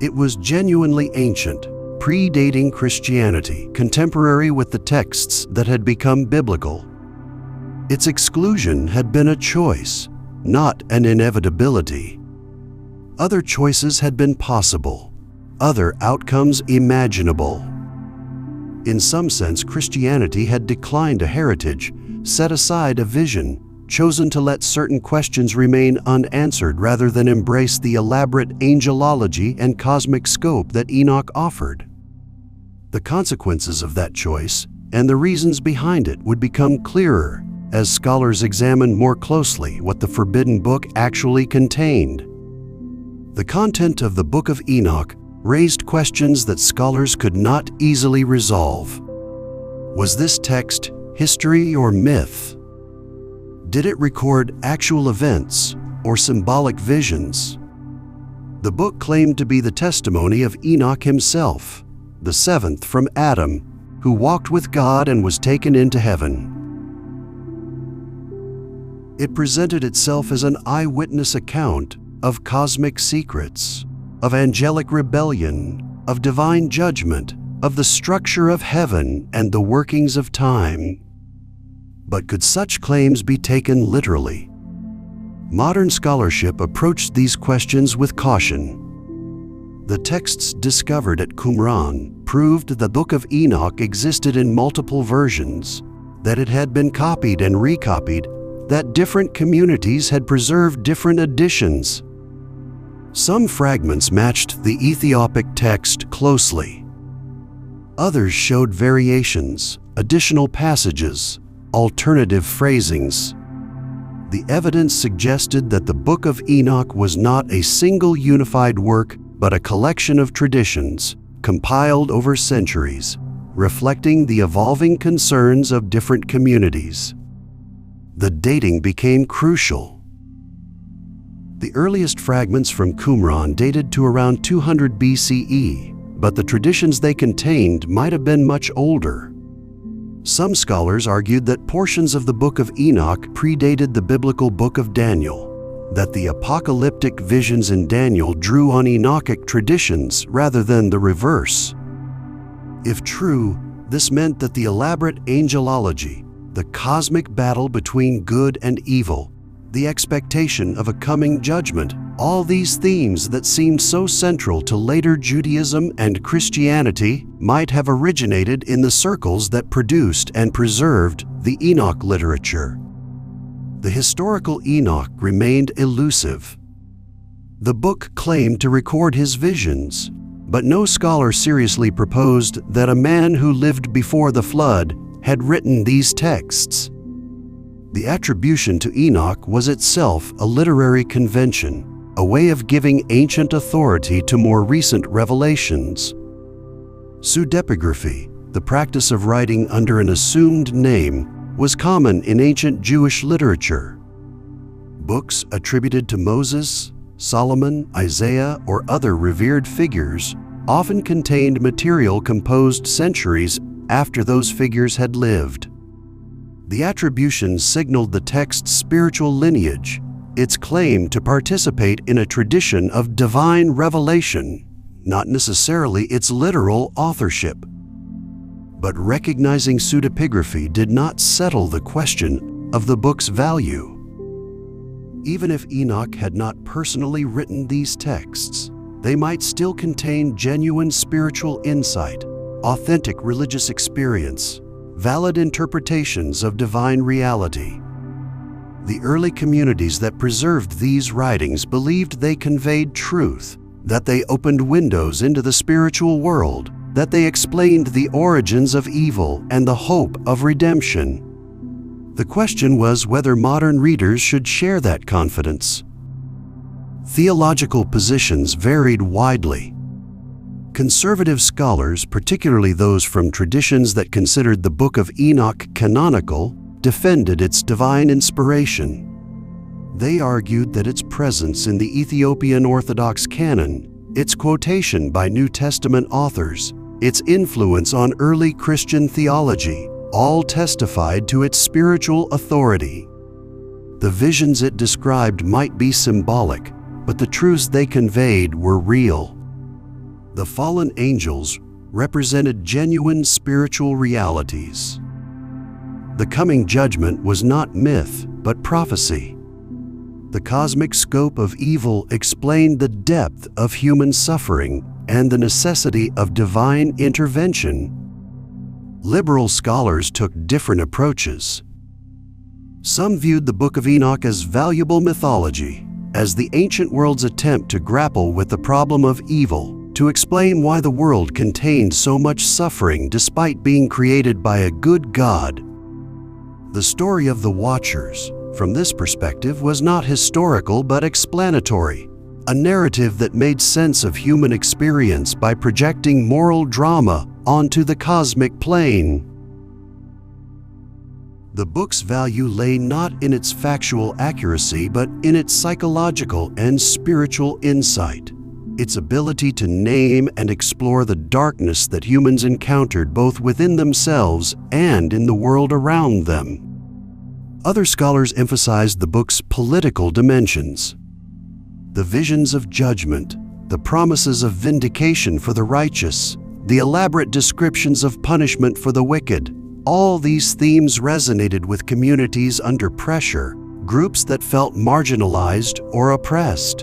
It was genuinely ancient, predating Christianity, contemporary with the texts that had become biblical. Its exclusion had been a choice, not an inevitability. Other choices had been possible, other outcomes imaginable. In some sense, Christianity had declined a heritage, set aside a vision, chosen to let certain questions remain unanswered rather than embrace the elaborate angelology and cosmic scope that Enoch offered. The consequences of that choice and the reasons behind it would become clearer as scholars examined more closely what the forbidden book actually contained. The content of the Book of Enoch raised questions that scholars could not easily resolve. Was this text history or myth? Did it record actual events or symbolic visions? The book claimed to be the testimony of Enoch himself, the seventh from Adam, who walked with God and was taken into heaven. It presented itself as an eyewitness account of cosmic secrets, of angelic rebellion, of divine judgment, of the structure of heaven and the workings of time. But could such claims be taken literally? Modern scholarship approached these questions with caution. The texts discovered at Qumran proved that the Book of Enoch existed in multiple versions, that it had been copied and recopied, that different communities had preserved different editions. Some fragments matched the Ethiopic text closely. Others showed variations, additional passages, alternative phrasings. The evidence suggested that the Book of Enoch was not a single unified work, but a collection of traditions, compiled over centuries, reflecting the evolving concerns of different communities. The dating became crucial. The earliest fragments from Qumran dated to around 200 BCE, but the traditions they contained might have been much older. Some scholars argued that portions of the Book of Enoch predated the biblical Book of Daniel, that the apocalyptic visions in Daniel drew on Enochic traditions rather than the reverse. If true, this meant that the elaborate angelology, the cosmic battle between good and evil, the expectation of a coming judgment, all these themes that seemed so central to later Judaism and Christianity might have originated in the circles that produced and preserved the Enoch literature. The historical Enoch remained elusive. The book claimed to record his visions, but no scholar seriously proposed that a man who lived before the flood had written these texts. The attribution to Enoch was itself a literary convention, a way of giving ancient authority to more recent revelations. Pseudepigraphy, the practice of writing under an assumed name, was common in ancient Jewish literature. Books attributed to Moses, Solomon, Isaiah, or other revered figures often contained material composed centuries after those figures had lived. The attribution signaled the text's spiritual lineage, its claim to participate in a tradition of divine revelation, not necessarily its literal authorship. But recognizing pseudepigraphy did not settle the question of the book's value. Even if Enoch had not personally written these texts, they might still contain genuine spiritual insight, authentic religious experience, valid interpretations of divine reality. The early communities that preserved these writings believed they conveyed truth, that they opened windows into the spiritual world, that they explained the origins of evil and the hope of redemption. The question was whether modern readers should share that confidence. Theological positions varied widely. Conservative scholars, particularly those from traditions that considered the Book of Enoch canonical, defended its divine inspiration. They argued that its presence in the Ethiopian Orthodox canon, its quotation by New Testament authors, its influence on early Christian theology, all testified to its spiritual authority. The visions it described might be symbolic, but the truths they conveyed were real. The fallen angels represented genuine spiritual realities. The coming judgment was not myth, but prophecy. The cosmic scope of evil explained the depth of human suffering and the necessity of divine intervention. Liberal scholars took different approaches. Some viewed the Book of Enoch as valuable mythology, as the ancient world's attempt to grapple with the problem of evil, to explain why the world contained so much suffering despite being created by a good God. The story of the Watchers, from this perspective, was not historical but explanatory, a narrative that made sense of human experience by projecting moral drama onto the cosmic plane. The book's value lay not in its factual accuracy but in its psychological and spiritual insight, its ability to name and explore the darkness that humans encountered both within themselves and in the world around them. Other scholars emphasized the book's political dimensions. The visions of judgment, the promises of vindication for the righteous, the elaborate descriptions of punishment for the wicked, all these themes resonated with communities under pressure, groups that felt marginalized or oppressed.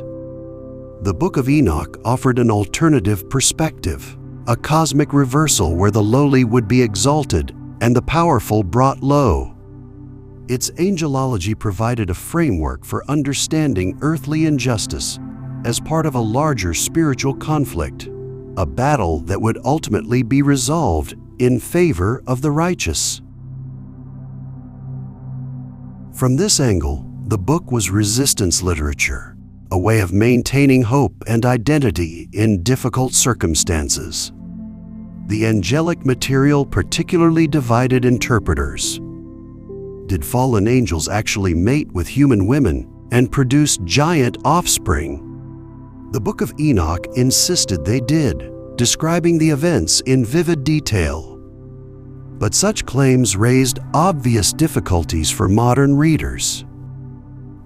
The Book of Enoch offered an alternative perspective, a cosmic reversal where the lowly would be exalted and the powerful brought low. Its angelology provided a framework for understanding earthly injustice as part of a larger spiritual conflict, a battle that would ultimately be resolved in favor of the righteous. From this angle, the book was resistance literature, a way of maintaining hope and identity in difficult circumstances. The angelic material particularly divided interpreters. Did fallen angels actually mate with human women and produce giant offspring? The Book of Enoch insisted they did, describing the events in vivid detail. But such claims raised obvious difficulties for modern readers.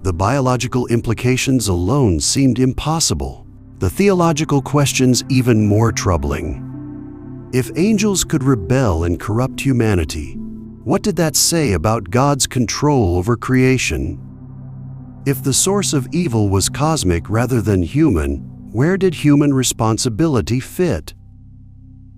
The biological implications alone seemed impossible, the theological questions even more troubling. If angels could rebel and corrupt humanity, what did that say about God's control over creation? If the source of evil was cosmic rather than human, where did human responsibility fit?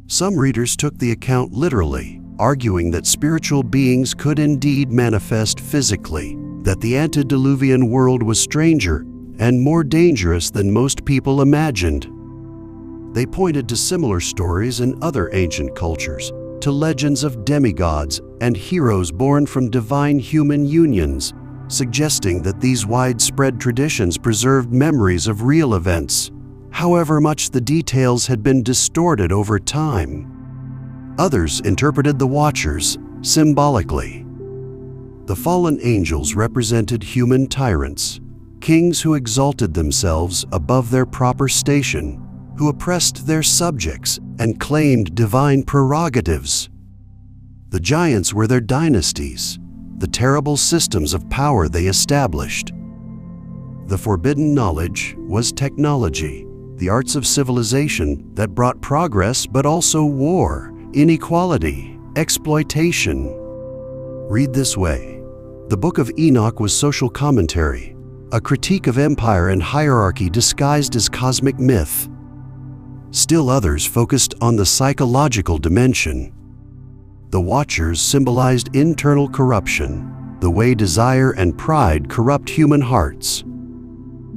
Some readers took the account literally, arguing that spiritual beings could indeed manifest physically, that the antediluvian world was stranger and more dangerous than most people imagined. They pointed to similar stories in other ancient cultures, to legends of demigods and heroes born from divine human unions, suggesting that these widespread traditions preserved memories of real events, however much the details had been distorted over time. Others interpreted the Watchers symbolically. The fallen angels represented human tyrants, kings who exalted themselves above their proper station, who oppressed their subjects and claimed divine prerogatives. The giants were their dynasties, the terrible systems of power they established. The forbidden knowledge was technology, the arts of civilization that brought progress but also war, inequality, exploitation. Read this way. The Book of Enoch was social commentary, a critique of empire and hierarchy disguised as cosmic myth. Still others focused on the psychological dimension. The Watchers symbolized internal corruption, the way desire and pride corrupt human hearts.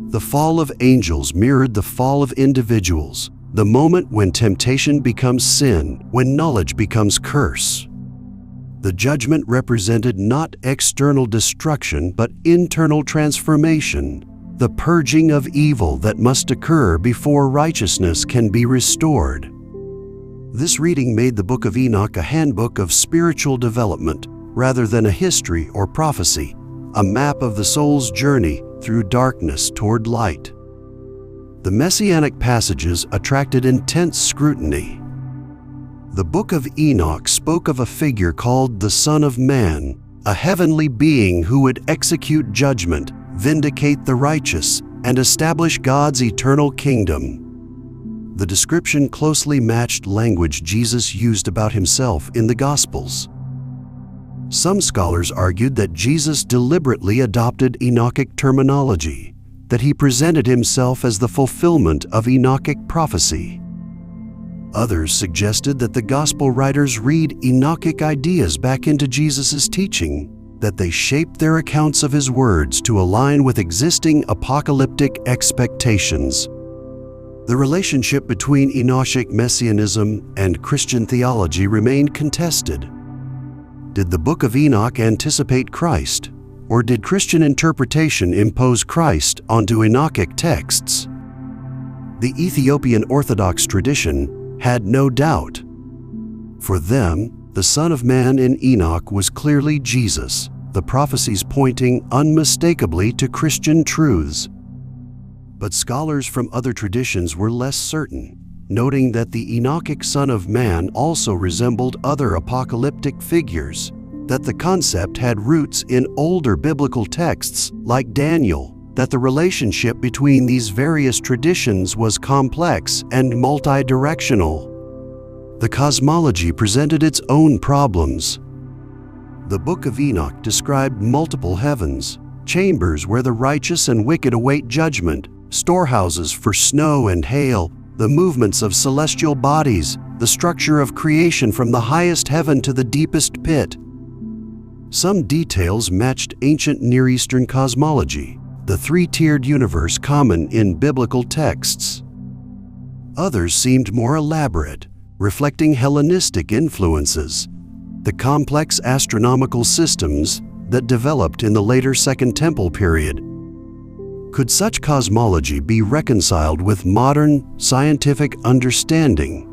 The fall of angels mirrored the fall of individuals, the moment when temptation becomes sin, when knowledge becomes curse. The judgment represented not external destruction but internal transformation, the purging of evil that must occur before righteousness can be restored. This reading made the Book of Enoch a handbook of spiritual development rather than a history or prophecy, a map of the soul's journey through darkness toward light. The messianic passages attracted intense scrutiny. The Book of Enoch spoke of a figure called the Son of Man, a heavenly being who would execute judgment, vindicate the righteous, and establish God's eternal kingdom. The description closely matched language Jesus used about himself in the Gospels. Some scholars argued that Jesus deliberately adopted Enochic terminology, that he presented himself as the fulfillment of Enochic prophecy. Others suggested that the Gospel writers read Enochic ideas back into Jesus' teaching, that they shaped their accounts of his words to align with existing apocalyptic expectations. The relationship between Enochic messianism and Christian theology remained contested. Did the Book of Enoch anticipate Christ, or did Christian interpretation impose Christ onto Enochic texts? The Ethiopian Orthodox tradition had no doubt. For them, the Son of Man in Enoch was clearly Jesus, the prophecies pointing unmistakably to Christian truths. But scholars from other traditions were less certain, noting that the Enochic Son of Man also resembled other apocalyptic figures, that the concept had roots in older biblical texts like Daniel, that the relationship between these various traditions was complex and multi-directional. The cosmology presented its own problems. The Book of Enoch described multiple heavens, chambers where the righteous and wicked await judgment, storehouses for snow and hail, the movements of celestial bodies, the structure of creation from the highest heaven to the deepest pit. Some details matched ancient Near Eastern cosmology, the three-tiered universe common in biblical texts. Others seemed more elaborate, reflecting Hellenistic influences, the complex astronomical systems that developed in the later Second Temple period. Could such cosmology be reconciled with modern scientific understanding?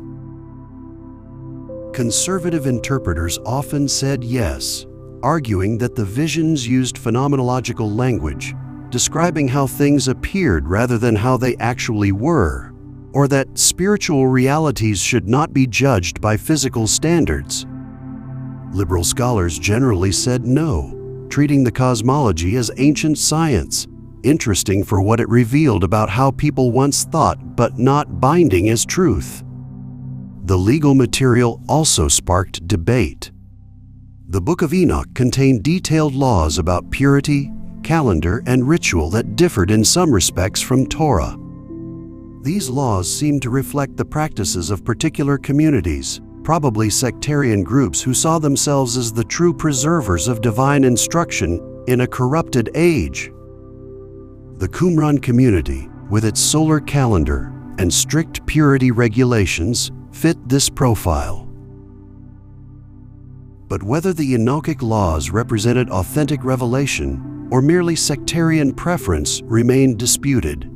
Conservative interpreters often said yes, arguing that the visions used phenomenological language, describing how things appeared rather than how they actually were, or that spiritual realities should not be judged by physical standards. Liberal scholars generally said no, treating the cosmology as ancient science, interesting for what it revealed about how people once thought but not binding as truth. The legal material also sparked debate. The Book of Enoch contained detailed laws about purity, calendar, and ritual that differed in some respects from Torah. These laws seemed to reflect the practices of particular communities, probably sectarian groups who saw themselves as the true preservers of divine instruction in a corrupted age. The Qumran community, with its solar calendar and strict purity regulations, fit this profile. But whether the Enochic laws represented authentic revelation or merely sectarian preference remained disputed.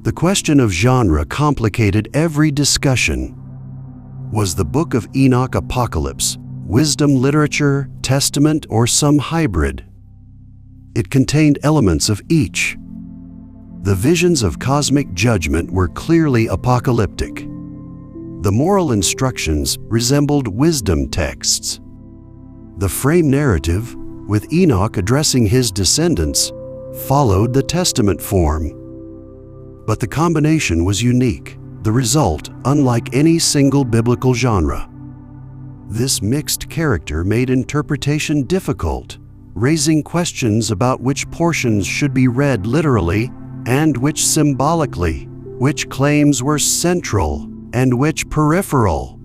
The question of genre complicated every discussion. Was the Book of Enoch apocalypse, wisdom literature, testament, or some hybrid? It contained elements of each. The visions of cosmic judgment were clearly apocalyptic. The moral instructions resembled wisdom texts. The frame narrative, with Enoch addressing his descendants, followed the testament form. But the combination was unique, the result unlike any single biblical genre. This mixed character made interpretation difficult, raising questions about which portions should be read literally and which symbolically, which claims were central and which peripheral.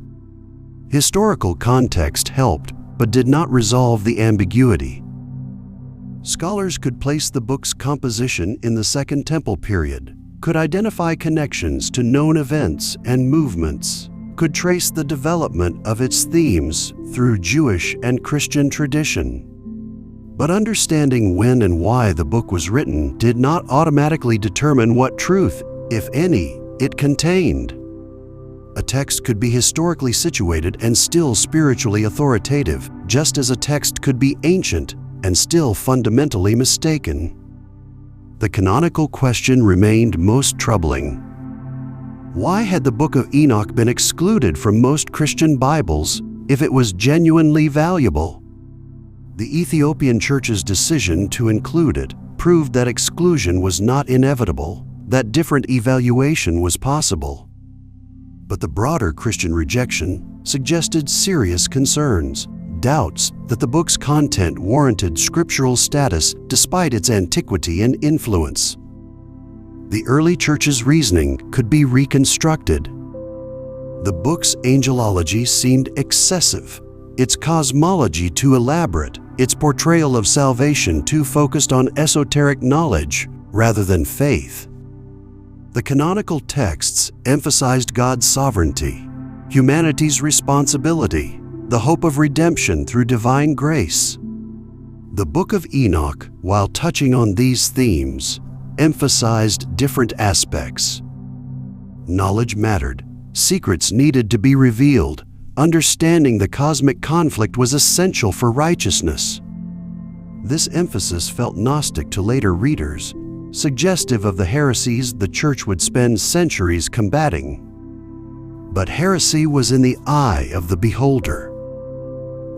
Historical context helped, but did not resolve the ambiguity. Scholars could place the book's composition in the Second Temple period, could identify connections to known events and movements, could trace the development of its themes through Jewish and Christian tradition. But understanding when and why the book was written did not automatically determine what truth, if any, it contained. A text could be historically situated and still spiritually authoritative, just as a text could be ancient and still fundamentally mistaken. The canonical question remained most troubling. Why had the Book of Enoch been excluded from most Christian Bibles if it was genuinely valuable? The Ethiopian Church's decision to include it proved that exclusion was not inevitable, that different evaluation was possible. But the broader Christian rejection suggested serious concerns, doubts that the book's content warranted scriptural status despite its antiquity and influence. The early church's reasoning could be reconstructed. The book's angelology seemed excessive, its cosmology too elaborate, its portrayal of salvation too focused on esoteric knowledge rather than faith. The canonical texts emphasized God's sovereignty, humanity's responsibility, the hope of redemption through divine grace. The Book of Enoch, while touching on these themes, emphasized different aspects. Knowledge mattered. Secrets needed to be revealed. Understanding the cosmic conflict was essential for righteousness. This emphasis felt Gnostic to later readers, suggestive of the heresies the Church would spend centuries combating. But heresy was in the eye of the beholder.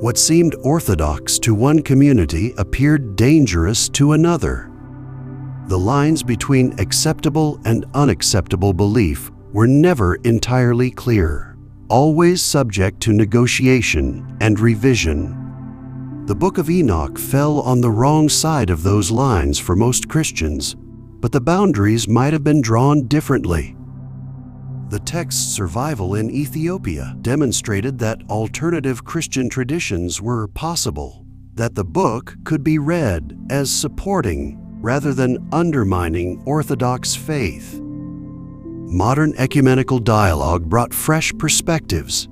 What seemed orthodox to one community appeared dangerous to another. The lines between acceptable and unacceptable belief were never entirely clear, always subject to negotiation and revision. The Book of Enoch fell on the wrong side of those lines for most Christians, but the boundaries might have been drawn differently. The text's survival in Ethiopia demonstrated that alternative Christian traditions were possible, that the book could be read as supporting rather than undermining Orthodox faith. Modern ecumenical dialogue brought fresh perspectives.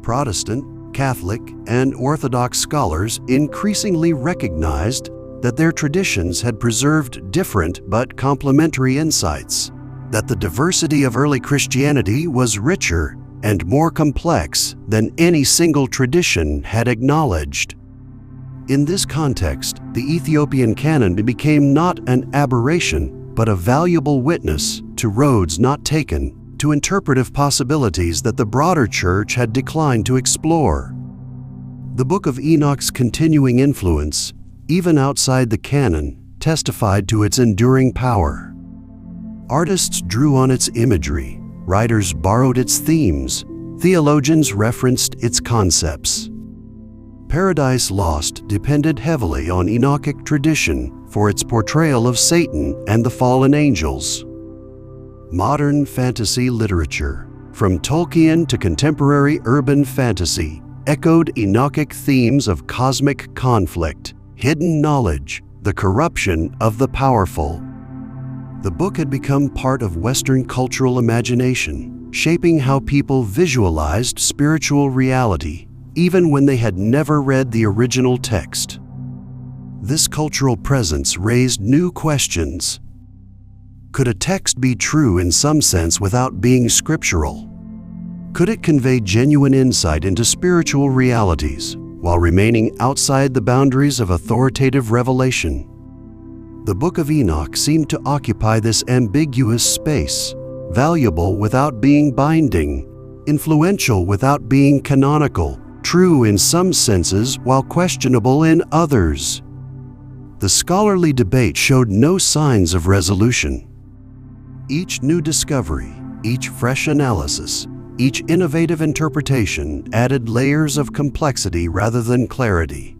Protestant, Catholic, and Orthodox scholars increasingly recognized that their traditions had preserved different but complementary insights, that the diversity of early Christianity was richer and more complex than any single tradition had acknowledged. In this context, the Ethiopian canon became not an aberration, but a valuable witness to roads not taken, to interpretive possibilities that the broader Church had declined to explore. The Book of Enoch's continuing influence, even outside the canon, testified to its enduring power. Artists drew on its imagery, writers borrowed its themes, theologians referenced its concepts. Paradise Lost depended heavily on Enochic tradition for its portrayal of Satan and the fallen angels. Modern fantasy literature, from Tolkien to contemporary urban fantasy, echoed Enochic themes of cosmic conflict, hidden knowledge, the corruption of the powerful. The book had become part of Western cultural imagination, shaping how people visualized spiritual reality, even when they had never read the original text. This cultural presence raised new questions. Could a text be true in some sense without being scriptural? Could it convey genuine insight into spiritual realities while remaining outside the boundaries of authoritative revelation? The Book of Enoch seemed to occupy this ambiguous space, valuable without being binding, influential without being canonical, true in some senses while questionable in others. The scholarly debate showed no signs of resolution. Each new discovery, each fresh analysis, each innovative interpretation added layers of complexity rather than clarity.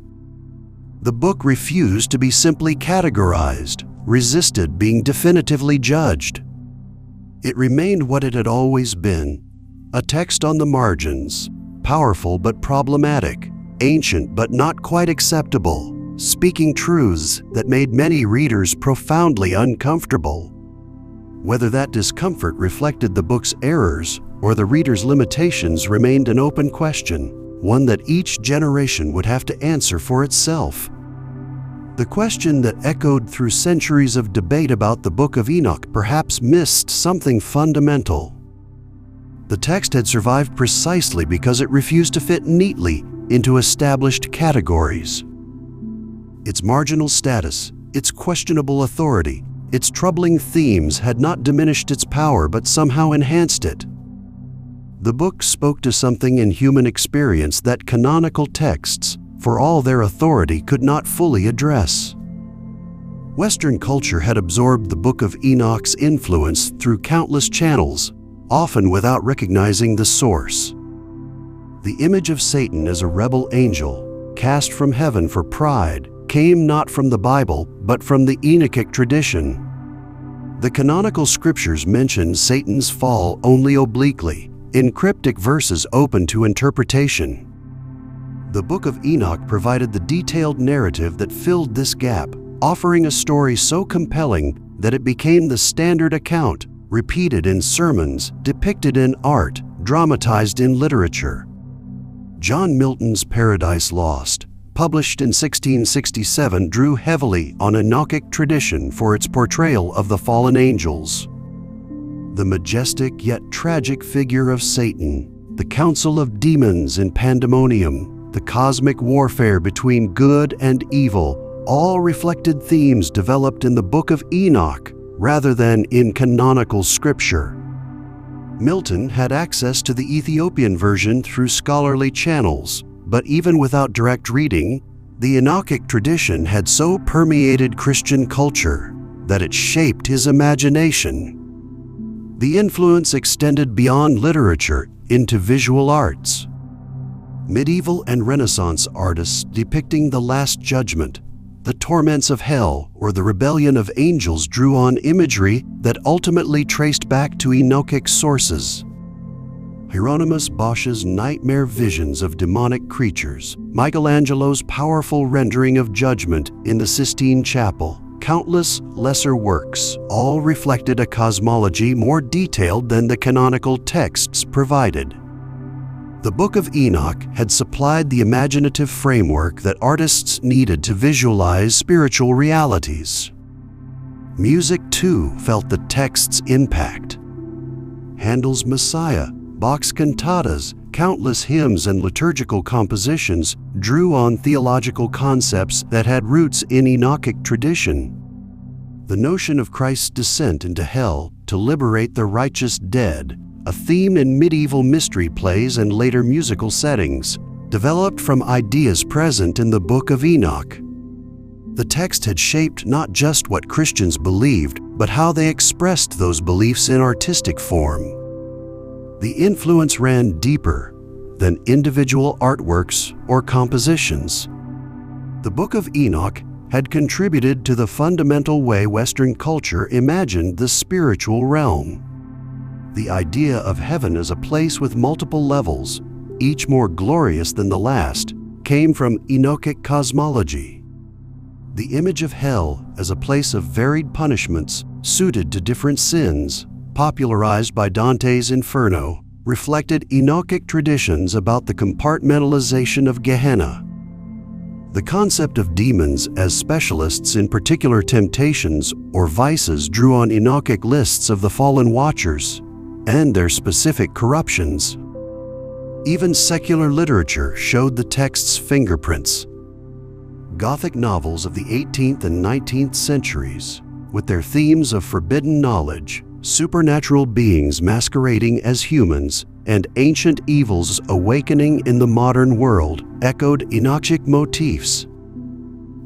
The book refused to be simply categorized, resisted being definitively judged. It remained what it had always been, a text on the margins, powerful but problematic, ancient but not quite acceptable, speaking truths that made many readers profoundly uncomfortable. Whether that discomfort reflected the book's errors or the reader's limitations remained an open question, one that each generation would have to answer for itself. The question that echoed through centuries of debate about the Book of Enoch perhaps missed something fundamental. The text had survived precisely because it refused to fit neatly into established categories. Its marginal status, its questionable authority, its troubling themes had not diminished its power but somehow enhanced it. The book spoke to something in human experience that canonical texts, for all their authority, could not fully address. Western culture had absorbed the Book of Enoch's influence through countless channels, often without recognizing the source. The image of Satan as a rebel angel, cast from heaven for pride, came not from the Bible, but from the Enochic tradition. The canonical scriptures mention Satan's fall only obliquely, in cryptic verses open to interpretation. The Book of Enoch provided the detailed narrative that filled this gap, offering a story so compelling that it became the standard account, repeated in sermons, depicted in art, dramatized in literature. John Milton's Paradise Lost, published in 1667, drew heavily on Enochic tradition for its portrayal of the fallen angels. The majestic yet tragic figure of Satan, the council of demons in Pandemonium, the cosmic warfare between good and evil, all reflected themes developed in the Book of Enoch rather than in canonical scripture. Milton had access to the Ethiopian version through scholarly channels, but even without direct reading, the Enochic tradition had so permeated Christian culture that it shaped his imagination. The influence extended beyond literature into visual arts. Medieval and Renaissance artists depicting the Last Judgment, the torments of hell, or the rebellion of angels drew on imagery that ultimately traced back to Enochic sources. Hieronymus Bosch's nightmare visions of demonic creatures, Michelangelo's powerful rendering of judgment in the Sistine Chapel, countless lesser works, all reflected a cosmology more detailed than the canonical texts provided. The Book of Enoch had supplied the imaginative framework that artists needed to visualize spiritual realities. Music, too, felt the text's impact. Handel's Messiah, Bach's cantatas, countless hymns and liturgical compositions drew on theological concepts that had roots in Enochic tradition. The notion of Christ's descent into hell to liberate the righteous dead, a theme in medieval mystery plays and later musical settings, developed from ideas present in the Book of Enoch. The text had shaped not just what Christians believed, but how they expressed those beliefs in artistic form. The influence ran deeper than individual artworks or compositions. The Book of Enoch had contributed to the fundamental way Western culture imagined the spiritual realm. The idea of heaven as a place with multiple levels, each more glorious than the last, came from Enochic cosmology. The image of hell as a place of varied punishments suited to different sins, popularized by Dante's Inferno, reflected Enochic traditions about the compartmentalization of Gehenna. The concept of demons as specialists in particular temptations or vices drew on Enochic lists of the fallen watchers and their specific corruptions. Even secular literature showed the text's fingerprints. Gothic novels of the 18th and 19th centuries, with their themes of forbidden knowledge, supernatural beings masquerading as humans, and ancient evils awakening in the modern world, echoed Enochic motifs.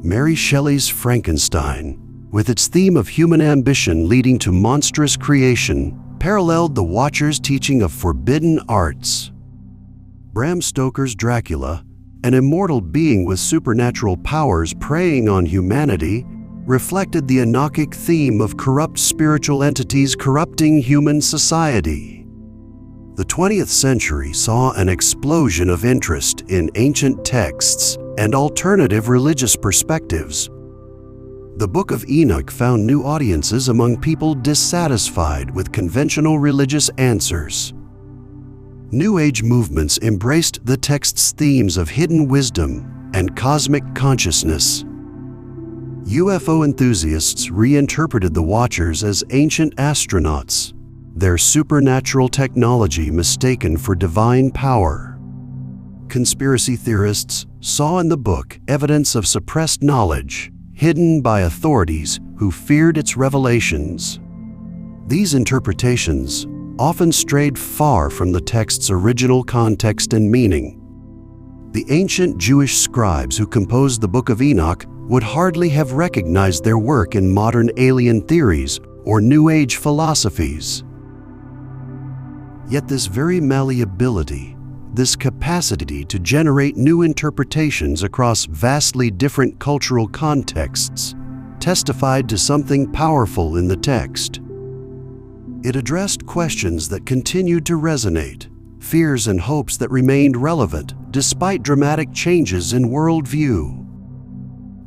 Mary Shelley's Frankenstein, with its theme of human ambition leading to monstrous creation, paralleled the Watcher's teaching of forbidden arts. Bram Stoker's Dracula, an immortal being with supernatural powers preying on humanity, reflected the Enochic theme of corrupt spiritual entities corrupting human society. The 20th century saw an explosion of interest in ancient texts and alternative religious perspectives. The Book of Enoch found new audiences among people dissatisfied with conventional religious answers. New Age movements embraced the text's themes of hidden wisdom and cosmic consciousness. UFO enthusiasts reinterpreted the Watchers as ancient astronauts, their supernatural technology mistaken for divine power. Conspiracy theorists saw in the book evidence of suppressed knowledge, hidden by authorities who feared its revelations. These interpretations often strayed far from the text's original context and meaning. The ancient Jewish scribes who composed the Book of Enoch would hardly have recognized their work in modern alien theories or New Age philosophies. Yet this very malleability, this capacity to generate new interpretations across vastly different cultural contexts, testified to something powerful in the text. It addressed questions that continued to resonate, fears and hopes that remained relevant despite dramatic changes in worldview.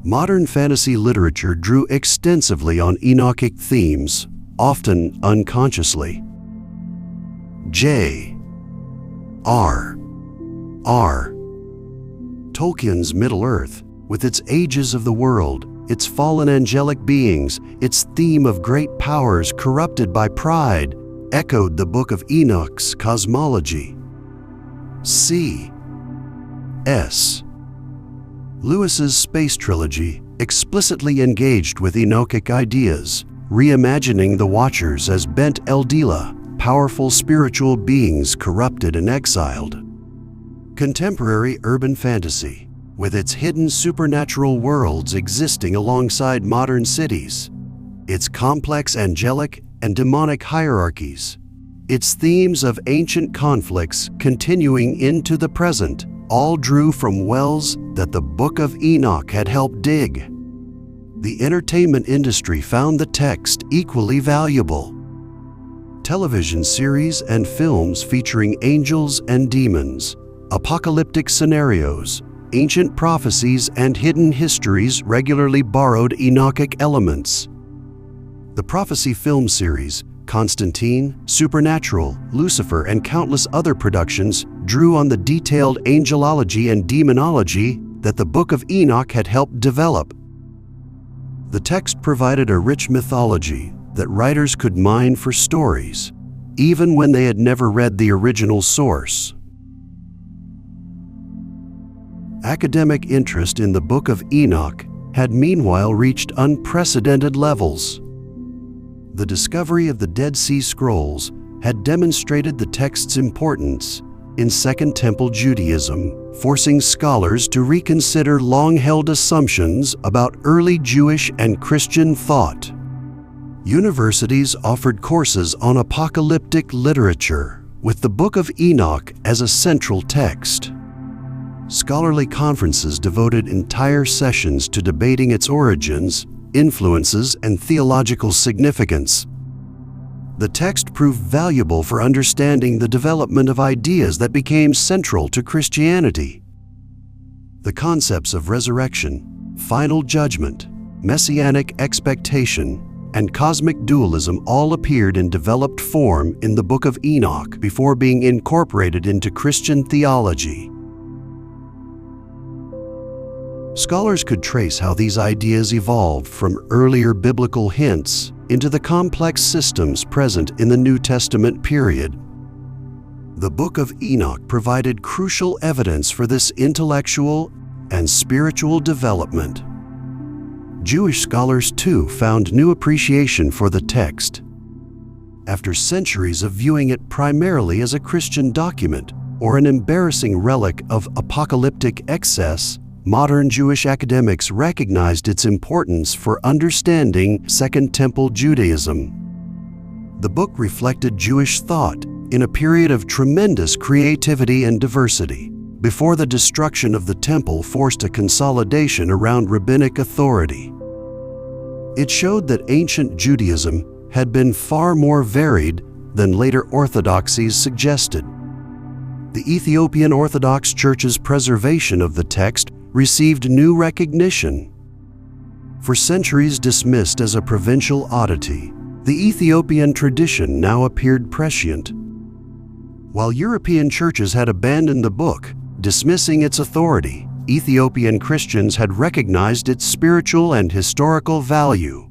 Modern fantasy literature drew extensively on Enochic themes, often unconsciously. J.R.R. Tolkien's Middle-earth, with its ages of the world, its fallen angelic beings, its theme of great powers corrupted by pride, echoed the Book of Enoch's cosmology. C.S. Lewis's space trilogy explicitly engaged with Enochic ideas, reimagining the Watchers as bent Eldila, powerful spiritual beings corrupted and exiled. Contemporary urban fantasy, with its hidden supernatural worlds existing alongside modern cities, its complex angelic and demonic hierarchies, its themes of ancient conflicts continuing into the present, all drew from wells that the Book of Enoch had helped dig. The entertainment industry found the text equally valuable. Television series and films featuring angels and demons, apocalyptic scenarios, ancient prophecies, and hidden histories regularly borrowed Enochic elements. The prophecy film series, Constantine, Supernatural, Lucifer, and countless other productions drew on the detailed angelology and demonology that the Book of Enoch had helped develop. The text provided a rich mythology that writers could mine for stories, even when they had never read the original source. Academic interest in the Book of Enoch had meanwhile reached unprecedented levels. The discovery of the Dead Sea Scrolls had demonstrated the text's importance in Second Temple Judaism, forcing scholars to reconsider long-held assumptions about early Jewish and Christian thought. Universities offered courses on apocalyptic literature, with the Book of Enoch as a central text. Scholarly conferences devoted entire sessions to debating its origins, influences, and theological significance. The text proved valuable for understanding the development of ideas that became central to Christianity. The concepts of resurrection, final judgment, messianic expectation, and cosmic dualism all appeared in developed form in the Book of Enoch before being incorporated into Christian theology. Scholars could trace how these ideas evolved from earlier biblical hints into the complex systems present in the New Testament period. The Book of Enoch provided crucial evidence for this intellectual and spiritual development. Jewish scholars too found new appreciation for the text. After centuries of viewing it primarily as a Christian document or an embarrassing relic of apocalyptic excess, modern Jewish academics recognized its importance for understanding Second Temple Judaism. The book reflected Jewish thought in a period of tremendous creativity and diversity, before the destruction of the temple forced a consolidation around rabbinic authority. It showed that ancient Judaism had been far more varied than later orthodoxies suggested. The Ethiopian Orthodox Church's preservation of the text received new recognition. For centuries dismissed as a provincial oddity, the Ethiopian tradition now appeared prescient. While European churches had abandoned the book, dismissing its authority, Ethiopian Christians had recognized its spiritual and historical value.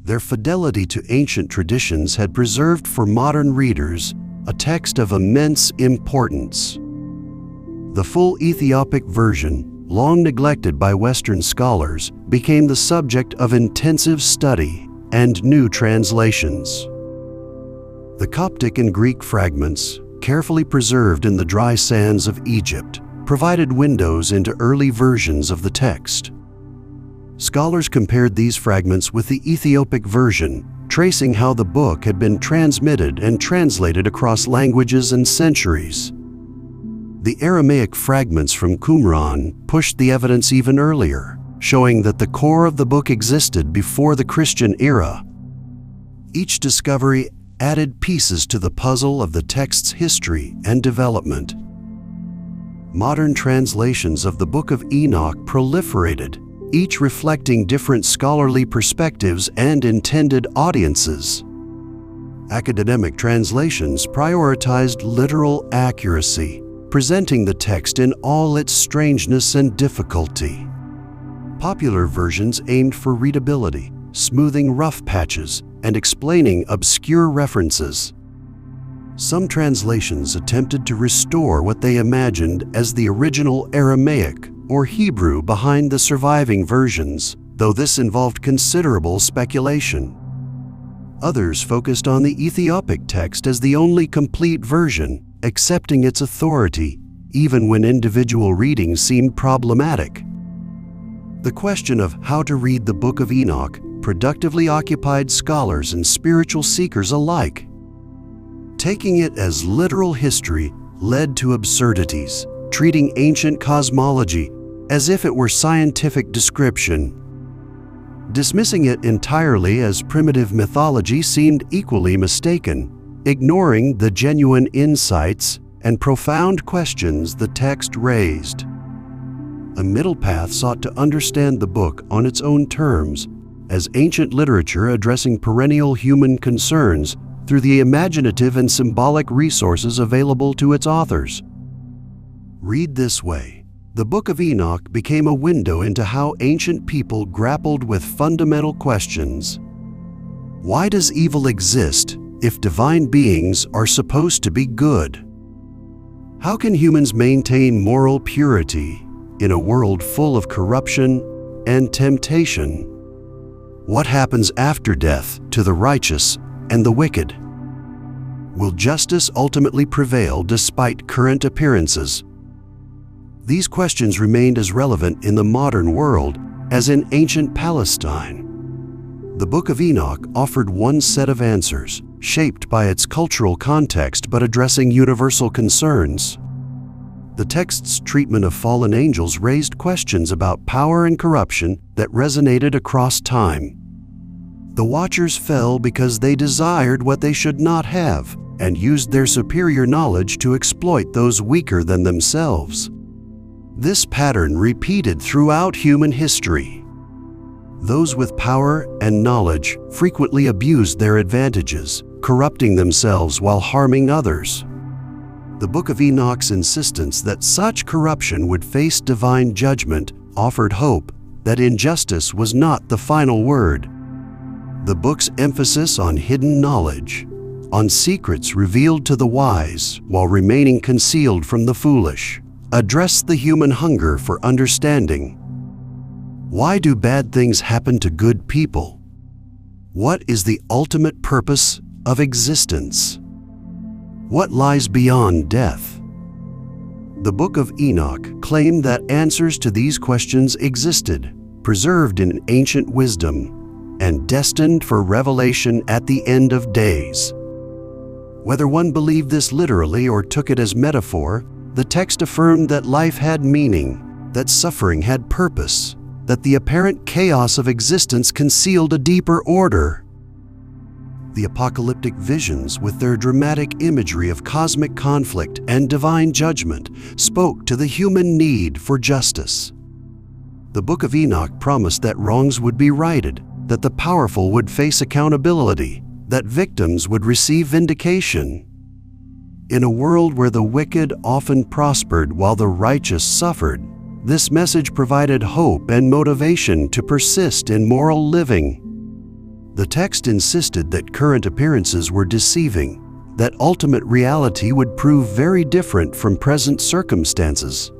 Their fidelity to ancient traditions had preserved for modern readers a text of immense importance. The full Ethiopic version, long neglected by Western scholars, became the subject of intensive study and new translations. The Coptic and Greek fragments, carefully preserved in the dry sands of Egypt, provided windows into early versions of the text. Scholars compared these fragments with the Ethiopic version, tracing how the book had been transmitted and translated across languages and centuries. The Aramaic fragments from Qumran pushed the evidence even earlier, showing that the core of the book existed before the Christian era. Each discovery added pieces to the puzzle of the text's history and development. Modern translations of the Book of Enoch proliferated, each reflecting different scholarly perspectives and intended audiences. Academic translations prioritized literal accuracy, presenting the text in all its strangeness and difficulty. Popular versions aimed for readability, smoothing rough patches and explaining obscure references. Some translations attempted to restore what they imagined as the original Aramaic or Hebrew behind the surviving versions, though this involved considerable speculation. Others focused on the Ethiopic text as the only complete version, accepting its authority, even when individual readings seemed problematic. The question of how to read the Book of Enoch productively occupied scholars and spiritual seekers alike. Taking it as literal history led to absurdities, treating ancient cosmology as if it were scientific description. Dismissing it entirely as primitive mythology seemed equally mistaken, ignoring the genuine insights and profound questions the text raised. A middle path sought to understand the book on its own terms, as ancient literature addressing perennial human concerns through the imaginative and symbolic resources available to its authors. Read this way. The Book of Enoch became a window into how ancient people grappled with fundamental questions. Why does evil exist if divine beings are supposed to be good? How can humans maintain moral purity in a world full of corruption and temptation? What happens after death to the righteous and the wicked? Will justice ultimately prevail despite current appearances? These questions remained as relevant in the modern world as in ancient Palestine. The Book of Enoch offered one set of answers, shaped by its cultural context but addressing universal concerns. The text's treatment of fallen angels raised questions about power and corruption that resonated across time. The Watchers fell because they desired what they should not have and used their superior knowledge to exploit those weaker than themselves. This pattern repeated throughout human history. Those with power and knowledge frequently abused their advantages, corrupting themselves while harming others. The Book of Enoch's insistence that such corruption would face divine judgment offered hope that injustice was not the final word. The book's emphasis on hidden knowledge, on secrets revealed to the wise while remaining concealed from the foolish, addressed the human hunger for understanding. Why do bad things happen to good people? What is the ultimate purpose of existence? What lies beyond death? The Book of Enoch claimed that answers to these questions existed, preserved in ancient wisdom, and destined for revelation at the end of days. Whether one believed this literally or took it as metaphor, the text affirmed that life had meaning, that suffering had purpose, that the apparent chaos of existence concealed a deeper order. The apocalyptic visions, with their dramatic imagery of cosmic conflict and divine judgment, spoke to the human need for justice. The Book of Enoch promised that wrongs would be righted, that the powerful would face accountability, that victims would receive vindication. In a world where the wicked often prospered while the righteous suffered, this message provided hope and motivation to persist in moral living. The text insisted that current appearances were deceiving, that ultimate reality would prove very different from present circumstances.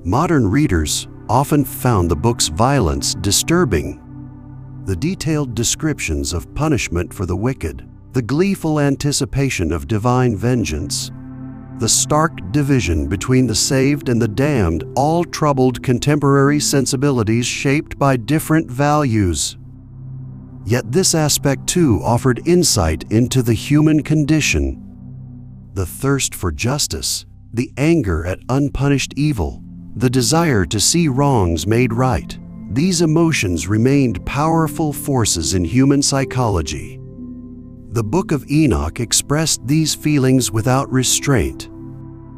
Modern readers often found the book's violence disturbing. The detailed descriptions of punishment for the wicked, the gleeful anticipation of divine vengeance, the stark division between the saved and the damned all troubled contemporary sensibilities shaped by different values. Yet this aspect too offered insight into the human condition. The thirst for justice, the anger at unpunished evil, the desire to see wrongs made right. These emotions remained powerful forces in human psychology. The Book of Enoch expressed these feelings without restraint,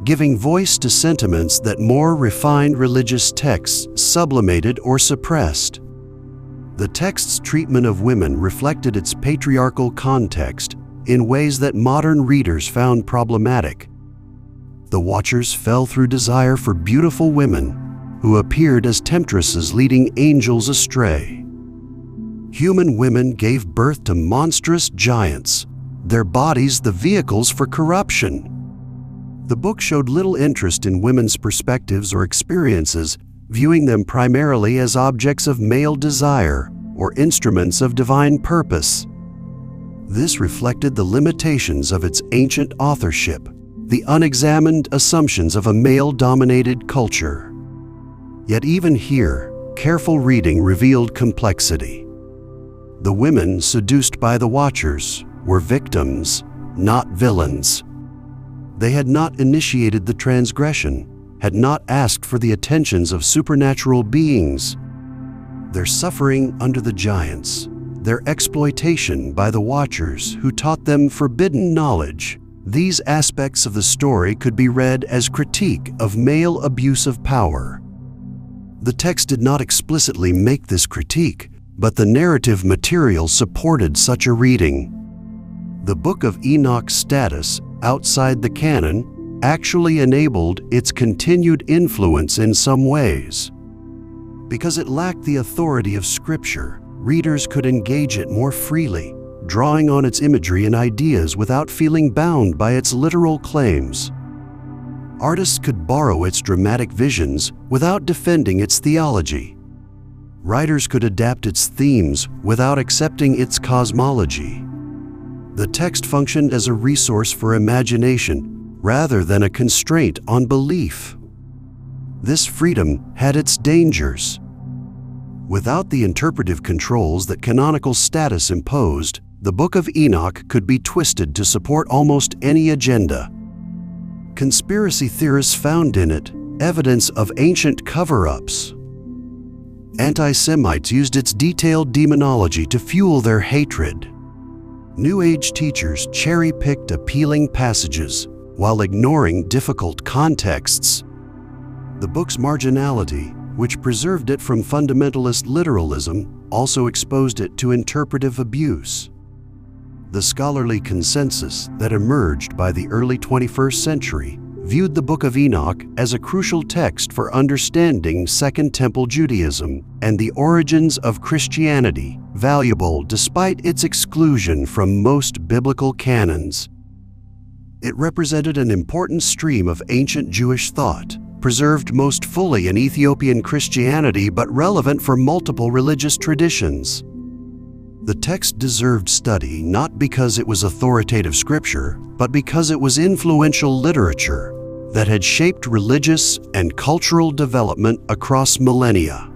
giving voice to sentiments that more refined religious texts sublimated or suppressed. The text's treatment of women reflected its patriarchal context in ways that modern readers found problematic. The watchers fell through desire for beautiful women who appeared as temptresses leading angels astray. Human women gave birth to monstrous giants, their bodies the vehicles for corruption. The book showed little interest in women's perspectives or experiences, viewing them primarily as objects of male desire or instruments of divine purpose. This reflected the limitations of its ancient authorship, the unexamined assumptions of a male-dominated culture. Yet even here, careful reading revealed complexity. The women seduced by the watchers were victims, not villains. They had not initiated the transgression, had not asked for the attentions of supernatural beings. Their suffering under the giants, their exploitation by the watchers who taught them forbidden knowledge, these aspects of the story could be read as critique of male abuse of power. The text did not explicitly make this critique, but the narrative material supported such a reading. The Book of Enoch's status outside the canon actually enabled its continued influence in some ways. Because it lacked the authority of Scripture, readers could engage it more freely, drawing on its imagery and ideas without feeling bound by its literal claims. Artists could borrow its dramatic visions without defending its theology. Writers could adapt its themes without accepting its cosmology. The text functioned as a resource for imagination rather than a constraint on belief. This freedom had its dangers. Without the interpretive controls that canonical status imposed, the Book of Enoch could be twisted to support almost any agenda. Conspiracy theorists found in it evidence of ancient cover-ups. Anti-Semites used its detailed demonology to fuel their hatred. New Age teachers cherry-picked appealing passages while ignoring difficult contexts. The book's marginality, which preserved it from fundamentalist literalism, also exposed it to interpretive abuse. The scholarly consensus that emerged by the early 21st century viewed the Book of Enoch as a crucial text for understanding Second Temple Judaism and the origins of Christianity, valuable despite its exclusion from most biblical canons. It represented an important stream of ancient Jewish thought, preserved most fully in Ethiopian Christianity but relevant for multiple religious traditions. The text deserved study not because it was authoritative scripture, but because it was influential literature that had shaped religious and cultural development across millennia.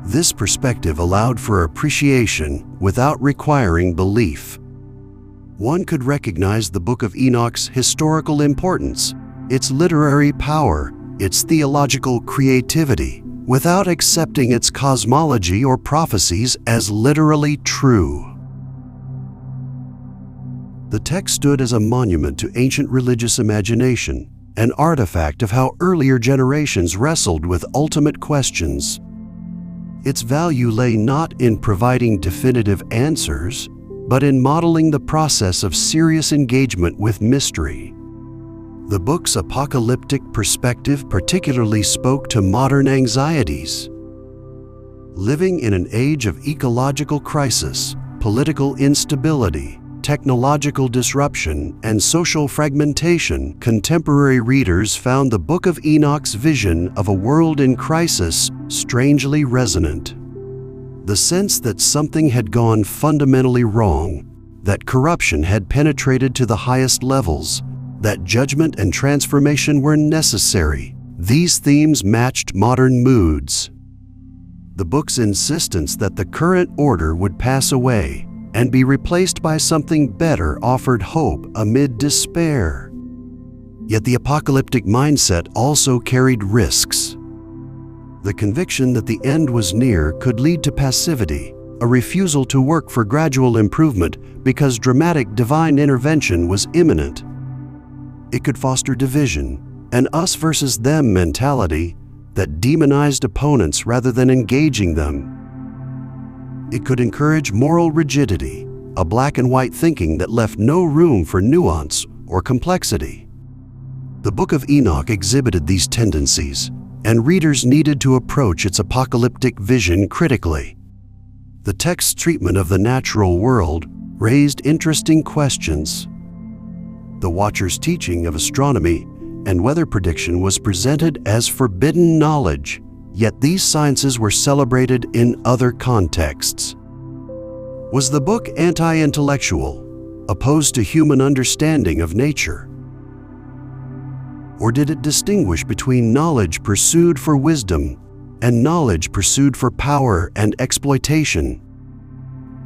This perspective allowed for appreciation without requiring belief. One could recognize the Book of Enoch's historical importance, its literary power, its theological creativity, without accepting its cosmology or prophecies as literally true. The text stood as a monument to ancient religious imagination, an artifact of how earlier generations wrestled with ultimate questions. Its value lay not in providing definitive answers, but in modeling the process of serious engagement with mystery. The book's apocalyptic perspective particularly spoke to modern anxieties. Living in an age of ecological crisis, political instability, technological disruption, and social fragmentation, contemporary readers found the Book of Enoch's vision of a world in crisis strangely resonant. The sense that something had gone fundamentally wrong, that corruption had penetrated to the highest levels, that judgment and transformation were necessary. These themes matched modern moods. The book's insistence that the current order would pass away and be replaced by something better offered hope amid despair. Yet the apocalyptic mindset also carried risks. The conviction that the end was near could lead to passivity, a refusal to work for gradual improvement because dramatic divine intervention was imminent. It could foster division, an us versus them mentality that demonized opponents rather than engaging them. It could encourage moral rigidity, a black and white thinking that left no room for nuance or complexity. The Book of Enoch exhibited these tendencies, and readers needed to approach its apocalyptic vision critically. The text's treatment of the natural world raised interesting questions. The Watcher's teaching of astronomy and weather prediction was presented as forbidden knowledge, yet these sciences were celebrated in other contexts. Was the book anti-intellectual, opposed to human understanding of nature? Or did it distinguish between knowledge pursued for wisdom and knowledge pursued for power and exploitation?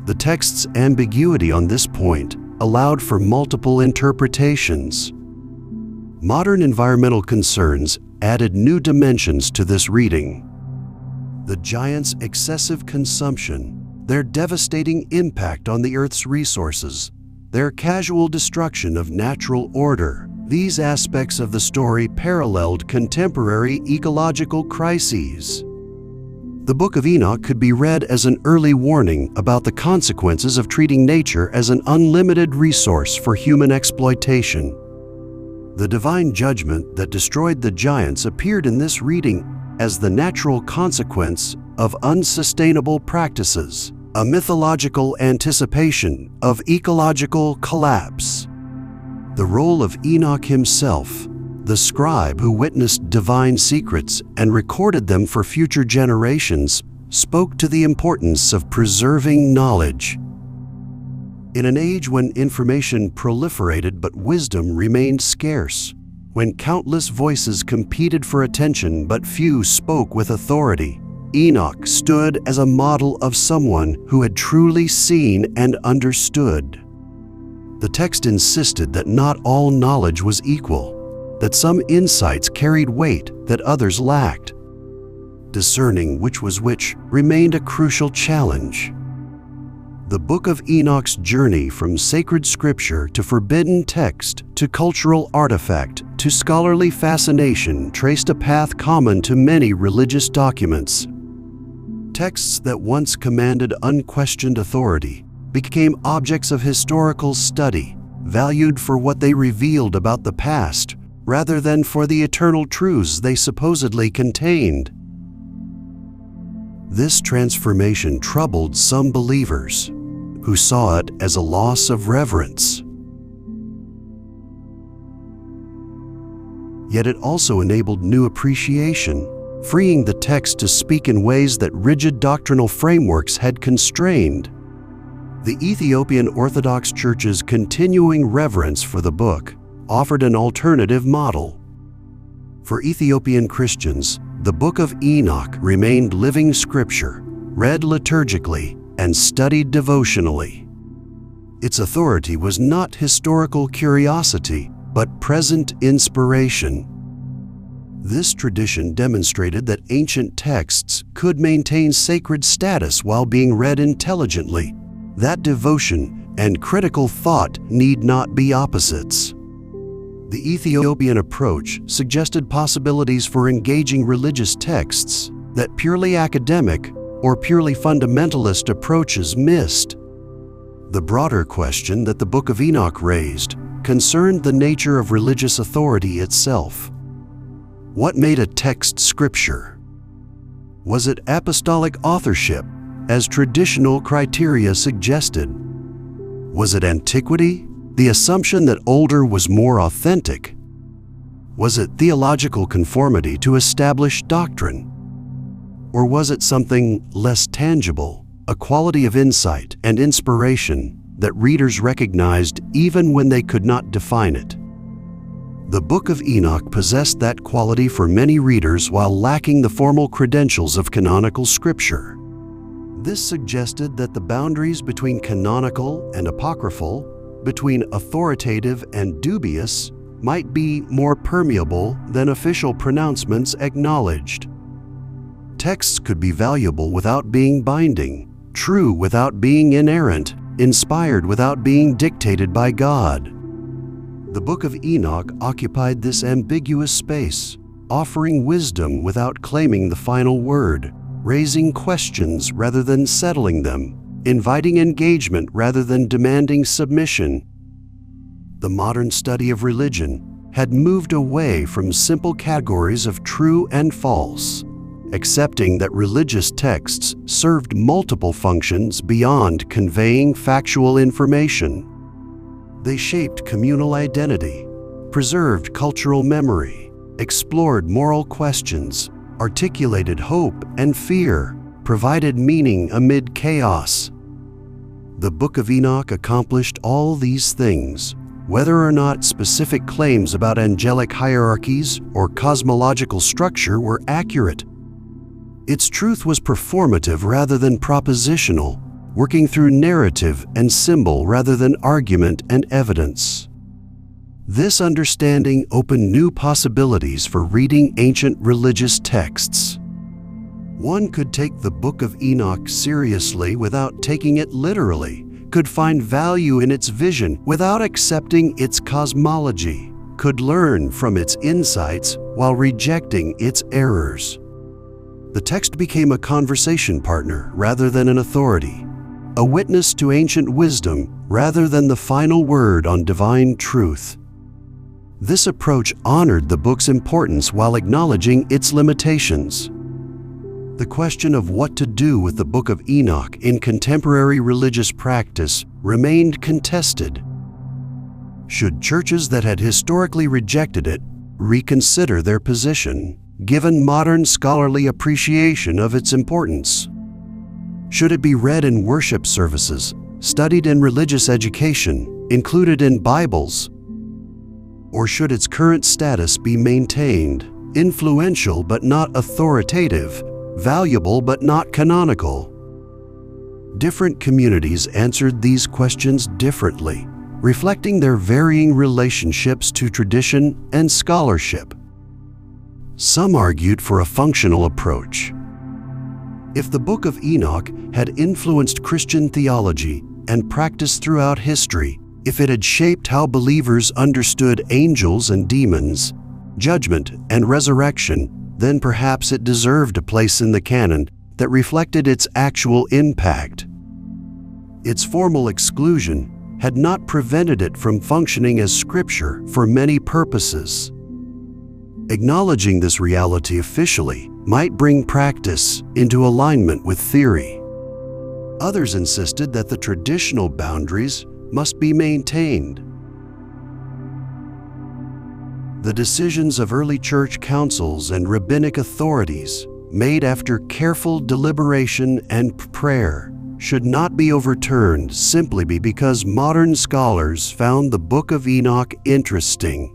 The text's ambiguity on this point allowed for multiple interpretations. Modern environmental concerns added new dimensions to this reading. The giants' excessive consumption, their devastating impact on the Earth's resources, their casual destruction of natural order, these aspects of the story paralleled contemporary ecological crises. The Book of Enoch could be read as an early warning about the consequences of treating nature as an unlimited resource for human exploitation. The divine judgment that destroyed the giants appeared in this reading as the natural consequence of unsustainable practices, a mythological anticipation of ecological collapse. The role of Enoch himself, the scribe who witnessed divine secrets and recorded them for future generations, spoke to the importance of preserving knowledge. In an age when information proliferated but wisdom remained scarce, when countless voices competed for attention but few spoke with authority, Enoch stood as a model of someone who had truly seen and understood. The text insisted that not all knowledge was equal, that some insights carried weight that others lacked. Discerning which was which remained a crucial challenge. The Book of Enoch's journey from sacred scripture to forbidden text to cultural artifact to scholarly fascination traced a path common to many religious documents. Texts that once commanded unquestioned authority became objects of historical study, valued for what they revealed about the past rather than for the eternal truths they supposedly contained. This transformation troubled some believers, who saw it as a loss of reverence. Yet it also enabled new appreciation, freeing the text to speak in ways that rigid doctrinal frameworks had constrained. The Ethiopian Orthodox Church's continuing reverence for the book offered an alternative model. For Ethiopian Christians, the Book of Enoch remained living scripture, read liturgically and studied devotionally. Its authority was not historical curiosity, but present inspiration. This tradition demonstrated that ancient texts could maintain sacred status while being read intelligently, that devotion and critical thought need not be opposites. The Ethiopian approach suggested possibilities for engaging religious texts that purely academic or purely fundamentalist approaches missed. The broader question that the Book of Enoch raised concerned the nature of religious authority itself. What made a text scripture? Was it apostolic authorship, as traditional criteria suggested? Was it antiquity, the assumption that older was more authentic? Was it theological conformity to established doctrine? Or was it something less tangible, a quality of insight and inspiration that readers recognized even when they could not define it? The Book of Enoch possessed that quality for many readers while lacking the formal credentials of canonical scripture. This suggested that the boundaries between canonical and apocryphal, between authoritative and dubious, might be more permeable than official pronouncements acknowledged. Texts could be valuable without being binding, true without being inerrant, inspired without being dictated by God. The Book of Enoch occupied this ambiguous space, offering wisdom without claiming the final word, raising questions rather than settling them, inviting engagement rather than demanding submission. The modern study of religion had moved away from simple categories of true and false, accepting that religious texts served multiple functions beyond conveying factual information. They shaped communal identity, preserved cultural memory, explored moral questions, articulated hope and fear, provided meaning amid chaos. The Book of Enoch accomplished all these things, whether or not specific claims about angelic hierarchies or cosmological structure were accurate. Its truth was performative rather than propositional, working through narrative and symbol rather than argument and evidence. This understanding opened new possibilities for reading ancient religious texts. One could take the Book of Enoch seriously without taking it literally, could find value in its vision without accepting its cosmology, could learn from its insights while rejecting its errors. The text became a conversation partner rather than an authority, a witness to ancient wisdom rather than the final word on divine truth. This approach honored the book's importance while acknowledging its limitations. The question of what to do with the Book of Enoch in contemporary religious practice remained contested. Should churches that had historically rejected it reconsider their position, given modern scholarly appreciation of its importance? Should it be read in worship services, studied in religious education, included in Bibles? Or should its current status be maintained, influential but not authoritative, valuable but not canonical? Different communities answered these questions differently, reflecting their varying relationships to tradition and scholarship. Some argued for a functional approach. If the Book of Enoch had influenced Christian theology and practice throughout history, if it had shaped how believers understood angels and demons, judgment and resurrection, then perhaps it deserved a place in the canon that reflected its actual impact. Its formal exclusion had not prevented it from functioning as scripture for many purposes. Acknowledging this reality officially might bring practice into alignment with theory. Others insisted that the traditional boundaries must be maintained. The decisions of early church councils and rabbinic authorities, made after careful deliberation and prayer, should not be overturned simply because modern scholars found the Book of Enoch interesting.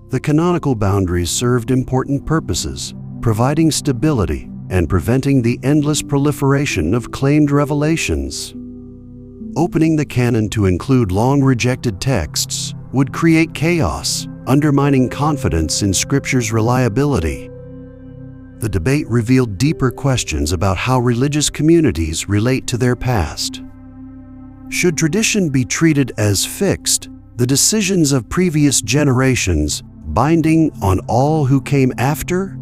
The canonical boundaries served important purposes, providing stability and preventing the endless proliferation of claimed revelations. Opening the canon to include long-rejected texts would create chaos, undermining confidence in Scripture's reliability. The debate revealed deeper questions about how religious communities relate to their past. Should tradition be treated as fixed, the decisions of previous generations binding on all who came after?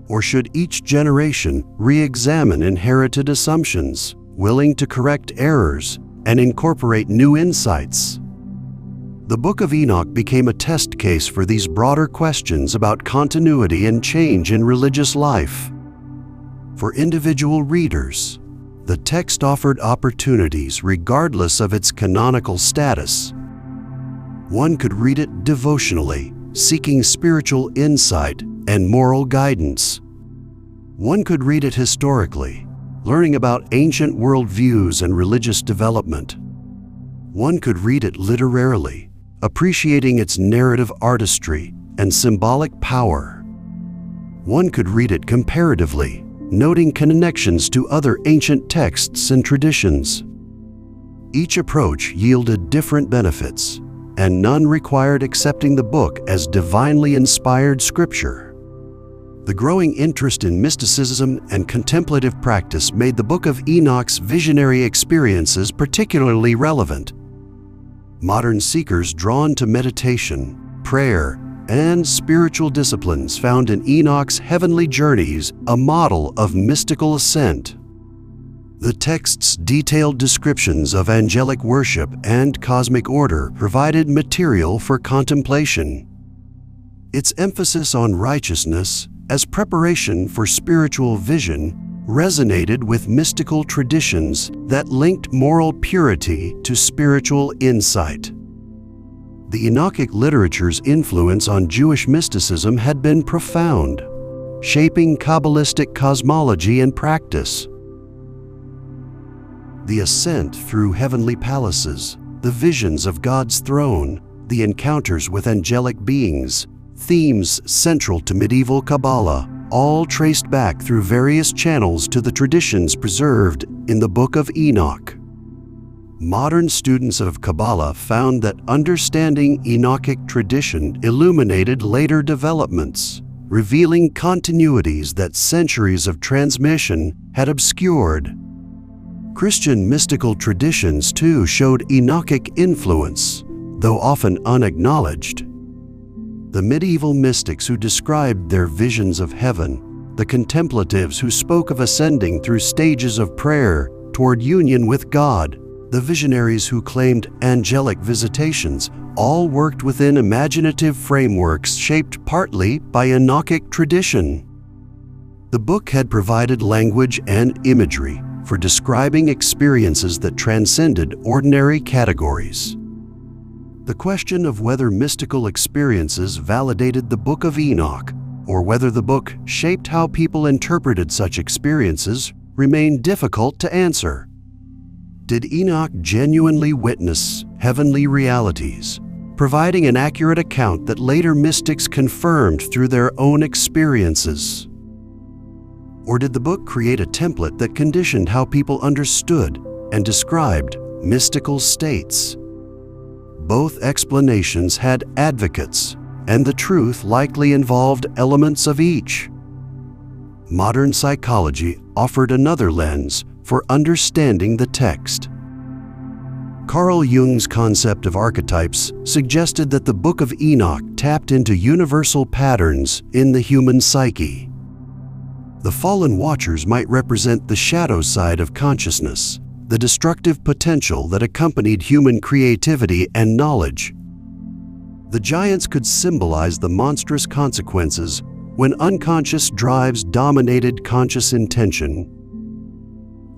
Or should each generation re-examine inherited assumptions, willing to correct errors and incorporate new insights? The Book of Enoch became a test case for these broader questions about continuity and change in religious life. For individual readers, the text offered opportunities regardless of its canonical status. One could read it devotionally, seeking spiritual insight and moral guidance. One could read it historically, learning about ancient worldviews and religious development. One could read it literarily, appreciating its narrative artistry and symbolic power. One could read it comparatively, noting connections to other ancient texts and traditions. Each approach yielded different benefits, and none required accepting the book as divinely inspired scripture. The growing interest in mysticism and contemplative practice made the Book of Enoch's visionary experiences particularly relevant. Modern seekers drawn to meditation, prayer, and spiritual disciplines found in Enoch's heavenly journeys a model of mystical ascent. The text's detailed descriptions of angelic worship and cosmic order provided material for contemplation. Its emphasis on righteousness as preparation for spiritual vision resonated with mystical traditions that linked moral purity to spiritual insight. The Enochic literature's influence on Jewish mysticism had been profound, shaping Kabbalistic cosmology and practice. The ascent through heavenly palaces, the visions of God's throne, the encounters with angelic beings, themes central to medieval Kabbalah, all traced back through various channels to the traditions preserved in the Book of Enoch. Modern students of Kabbalah found that understanding Enochic tradition illuminated later developments, revealing continuities that centuries of transmission had obscured. Christian mystical traditions too showed Enochic influence, though often unacknowledged. The medieval mystics who described their visions of heaven, the contemplatives who spoke of ascending through stages of prayer toward union with God, the visionaries who claimed angelic visitations, all worked within imaginative frameworks shaped partly by Enochic tradition. The book had provided language and imagery for describing experiences that transcended ordinary categories. The question of whether mystical experiences validated the Book of Enoch, or whether the book shaped how people interpreted such experiences, remained difficult to answer. Did Enoch genuinely witness heavenly realities, providing an accurate account that later mystics confirmed through their own experiences? Or did the book create a template that conditioned how people understood and described mystical states? Both explanations had advocates, and the truth likely involved elements of each. Modern psychology offered another lens for understanding the text. Carl Jung's concept of archetypes suggested that the Book of Enoch tapped into universal patterns in the human psyche. The fallen watchers might represent the shadow side of consciousness, the destructive potential that accompanied human creativity and knowledge. The giants could symbolize the monstrous consequences when unconscious drives dominated conscious intention.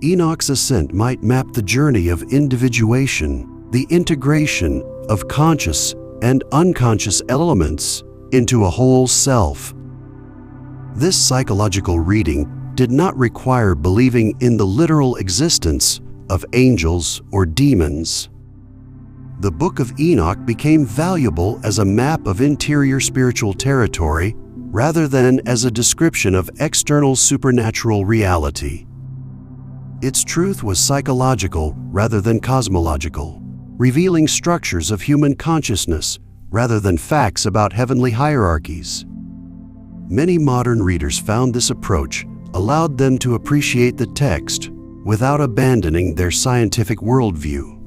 Enoch's ascent might map the journey of individuation, the integration of conscious and unconscious elements into a whole self. This psychological reading did not require believing in the literal existence of angels or demons. The Book of Enoch became valuable as a map of interior spiritual territory rather than as a description of external supernatural reality. Its truth was psychological rather than cosmological, revealing structures of human consciousness rather than facts about heavenly hierarchies. Many modern readers found this approach allowed them to appreciate the text without abandoning their scientific worldview.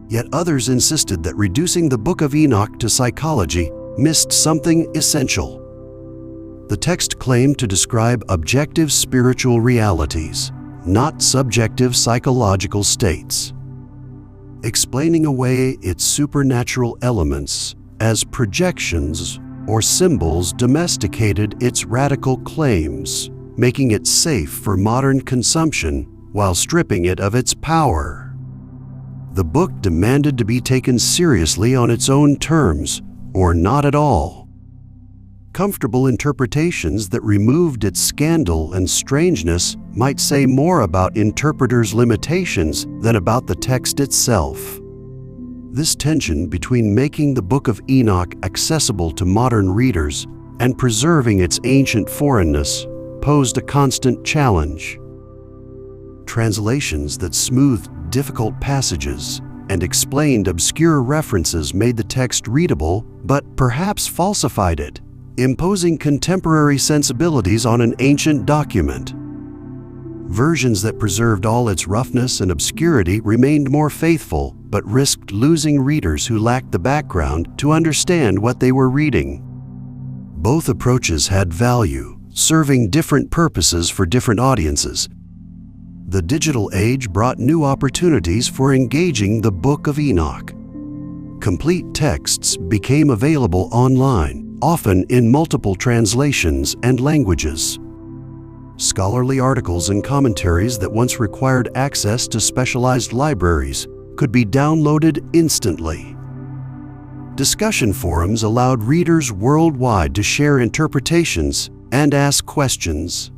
Yet others insisted that reducing the Book of Enoch to psychology missed something essential. The text claimed to describe objective spiritual realities, not subjective psychological states. Explaining away its supernatural elements as projections or symbols domesticated its radical claims, making it safe for modern consumption while stripping it of its power. The book demanded to be taken seriously on its own terms, or not at all. Comfortable interpretations that removed its scandal and strangeness might say more about interpreters' limitations than about the text itself. This tension between making the Book of Enoch accessible to modern readers and preserving its ancient foreignness posed a constant challenge. Translations that smoothed difficult passages and explained obscure references made the text readable, but perhaps falsified it, imposing contemporary sensibilities on an ancient document. Versions that preserved all its roughness and obscurity remained more faithful, but risked losing readers who lacked the background to understand what they were reading. Both approaches had value, serving different purposes for different audiences. The digital age brought new opportunities for engaging the Book of Enoch. Complete texts became available online, often in multiple translations and languages. Scholarly articles and commentaries that once required access to specialized libraries could be downloaded instantly. Discussion forums allowed readers worldwide to share interpretations and ask questions.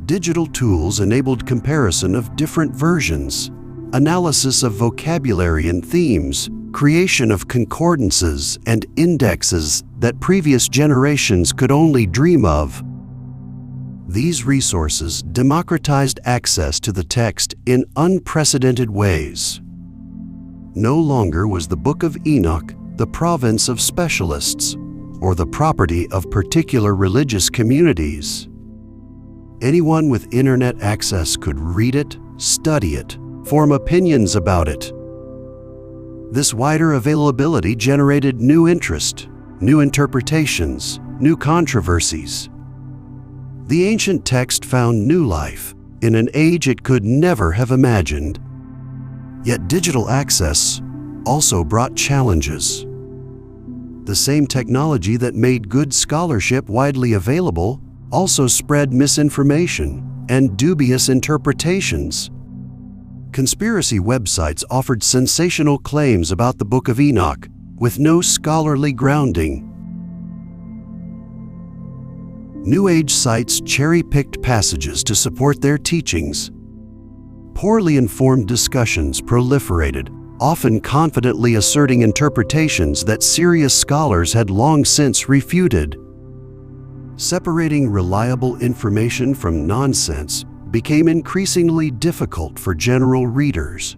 Digital tools enabled comparison of different versions, analysis of vocabulary and themes, creation of concordances and indexes that previous generations could only dream of. These resources democratized access to the text in unprecedented ways. No longer was the Book of Enoch the province of specialists or the property of particular religious communities. Anyone with internet access could read it, study it, form opinions about it. This wider availability generated new interest, new interpretations, new controversies. The ancient text found new life in an age it could never have imagined. Yet digital access also brought challenges. The same technology that made good scholarship widely available also spread misinformation and dubious interpretations. Conspiracy websites offered sensational claims about the Book of Enoch with no scholarly grounding. New Age sites cherry-picked passages to support their teachings. Poorly informed discussions proliferated, often confidently asserting interpretations that serious scholars had long since refuted. Separating reliable information from nonsense became increasingly difficult for general readers.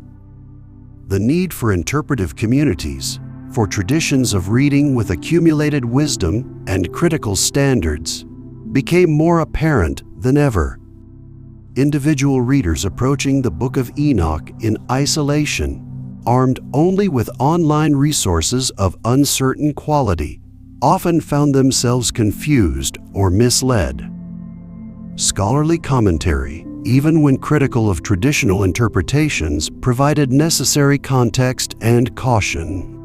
The need for interpretive communities, for traditions of reading with accumulated wisdom and critical standards, became more apparent than ever. Individual readers approaching the Book of Enoch in isolation, armed only with online resources of uncertain quality, often found themselves confused or misled. Scholarly commentary, even when critical of traditional interpretations, provided necessary context and caution.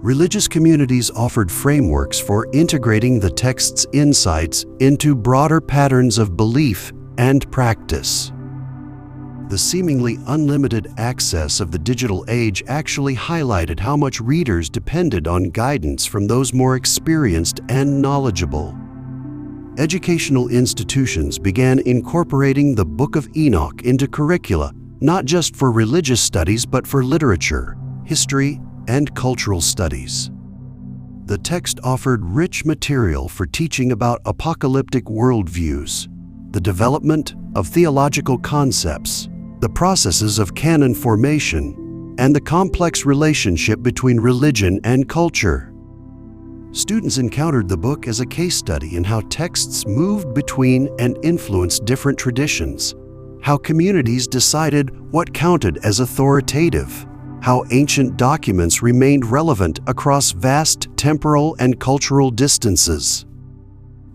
Religious communities offered frameworks for integrating the text's insights into broader patterns of belief and practice. The seemingly unlimited access of the digital age actually highlighted how much readers depended on guidance from those more experienced and knowledgeable. Educational institutions began incorporating the Book of Enoch into curricula, not just for religious studies but for literature, history, and cultural studies. The text offered rich material for teaching about apocalyptic worldviews, the development of theological concepts, the processes of canon formation, and the complex relationship between religion and culture. Students encountered the book as a case study in how texts moved between and influenced different traditions, how communities decided what counted as authoritative, how ancient documents remained relevant across vast temporal and cultural distances.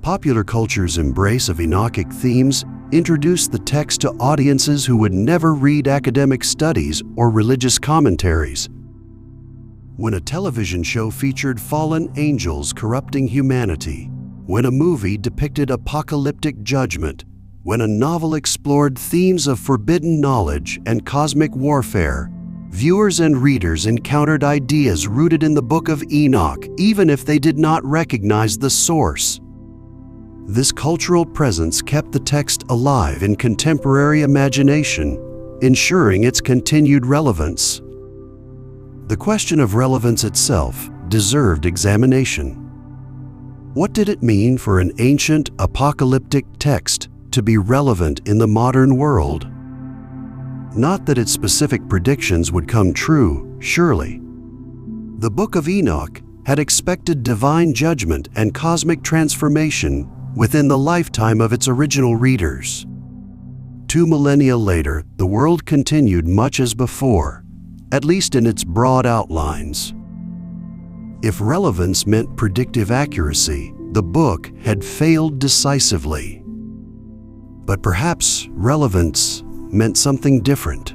Popular culture's embrace of Enochic themes introduced the text to audiences who would never read academic studies or religious commentaries. When a television show featured fallen angels corrupting humanity, when a movie depicted apocalyptic judgment, when a novel explored themes of forbidden knowledge and cosmic warfare, viewers and readers encountered ideas rooted in the Book of Enoch, even if they did not recognize the source. This cultural presence kept the text alive in contemporary imagination, ensuring its continued relevance. The question of relevance itself deserved examination. What did it mean for an ancient apocalyptic text to be relevant in the modern world? Not that its specific predictions would come true, surely. The Book of Enoch had expected divine judgment and cosmic transformation within the lifetime of its original readers. 2 millennia later, the world continued much as before, at least in its broad outlines. If relevance meant predictive accuracy, the book had failed decisively. But perhaps relevance meant something different.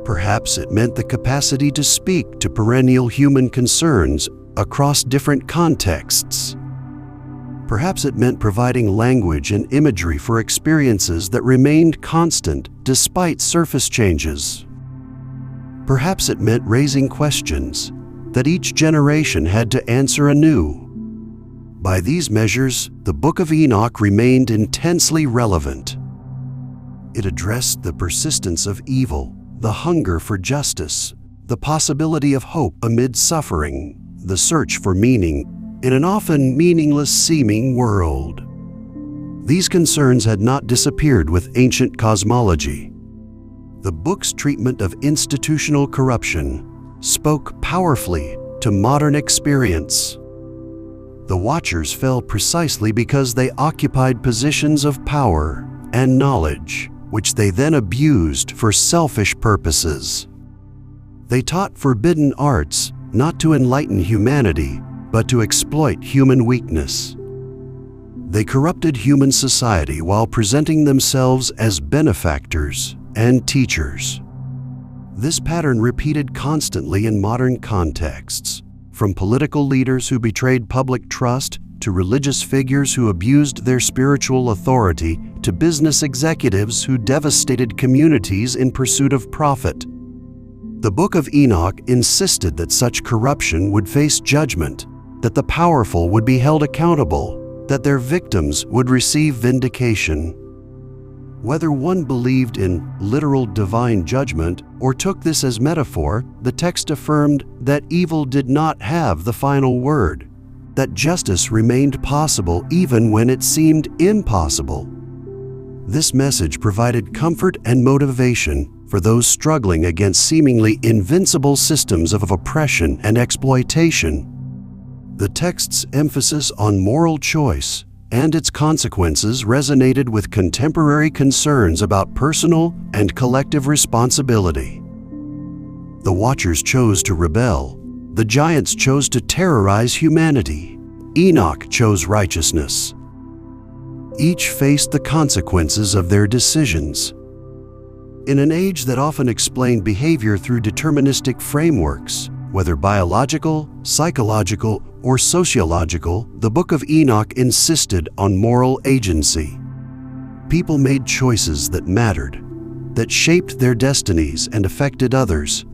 Perhaps it meant the capacity to speak to perennial human concerns across different contexts. Perhaps it meant providing language and imagery for experiences that remained constant despite surface changes. Perhaps it meant raising questions that each generation had to answer anew. By these measures, the Book of Enoch remained intensely relevant. It addressed the persistence of evil, the hunger for justice, the possibility of hope amid suffering, the search for meaning in an often meaningless-seeming world. These concerns had not disappeared with ancient cosmology. The book's treatment of institutional corruption spoke powerfully to modern experience. The Watchers fell precisely because they occupied positions of power and knowledge, which they then abused for selfish purposes. They taught forbidden arts not to enlighten humanity, but to exploit human weakness. They corrupted human society while presenting themselves as benefactors and teachers. This pattern repeated constantly in modern contexts, from political leaders who betrayed public trust to religious figures who abused their spiritual authority to business executives who devastated communities in pursuit of profit. The Book of Enoch insisted that such corruption would face judgment, that the powerful would be held accountable, that their victims would receive vindication. Whether one believed in literal divine judgment or took this as metaphor, the text affirmed that evil did not have the final word, that justice remained possible even when it seemed impossible. This message provided comfort and motivation for those struggling against seemingly invincible systems of oppression and exploitation. The text's emphasis on moral choice and its consequences resonated with contemporary concerns about personal and collective responsibility. The Watchers chose to rebel. The giants chose to terrorize humanity. Enoch chose righteousness. Each faced the consequences of their decisions. In an age that often explained behavior through deterministic frameworks, whether biological, psychological, or sociological, the Book of Enoch insisted on moral agency. People made choices that mattered, that shaped their destinies and affected others.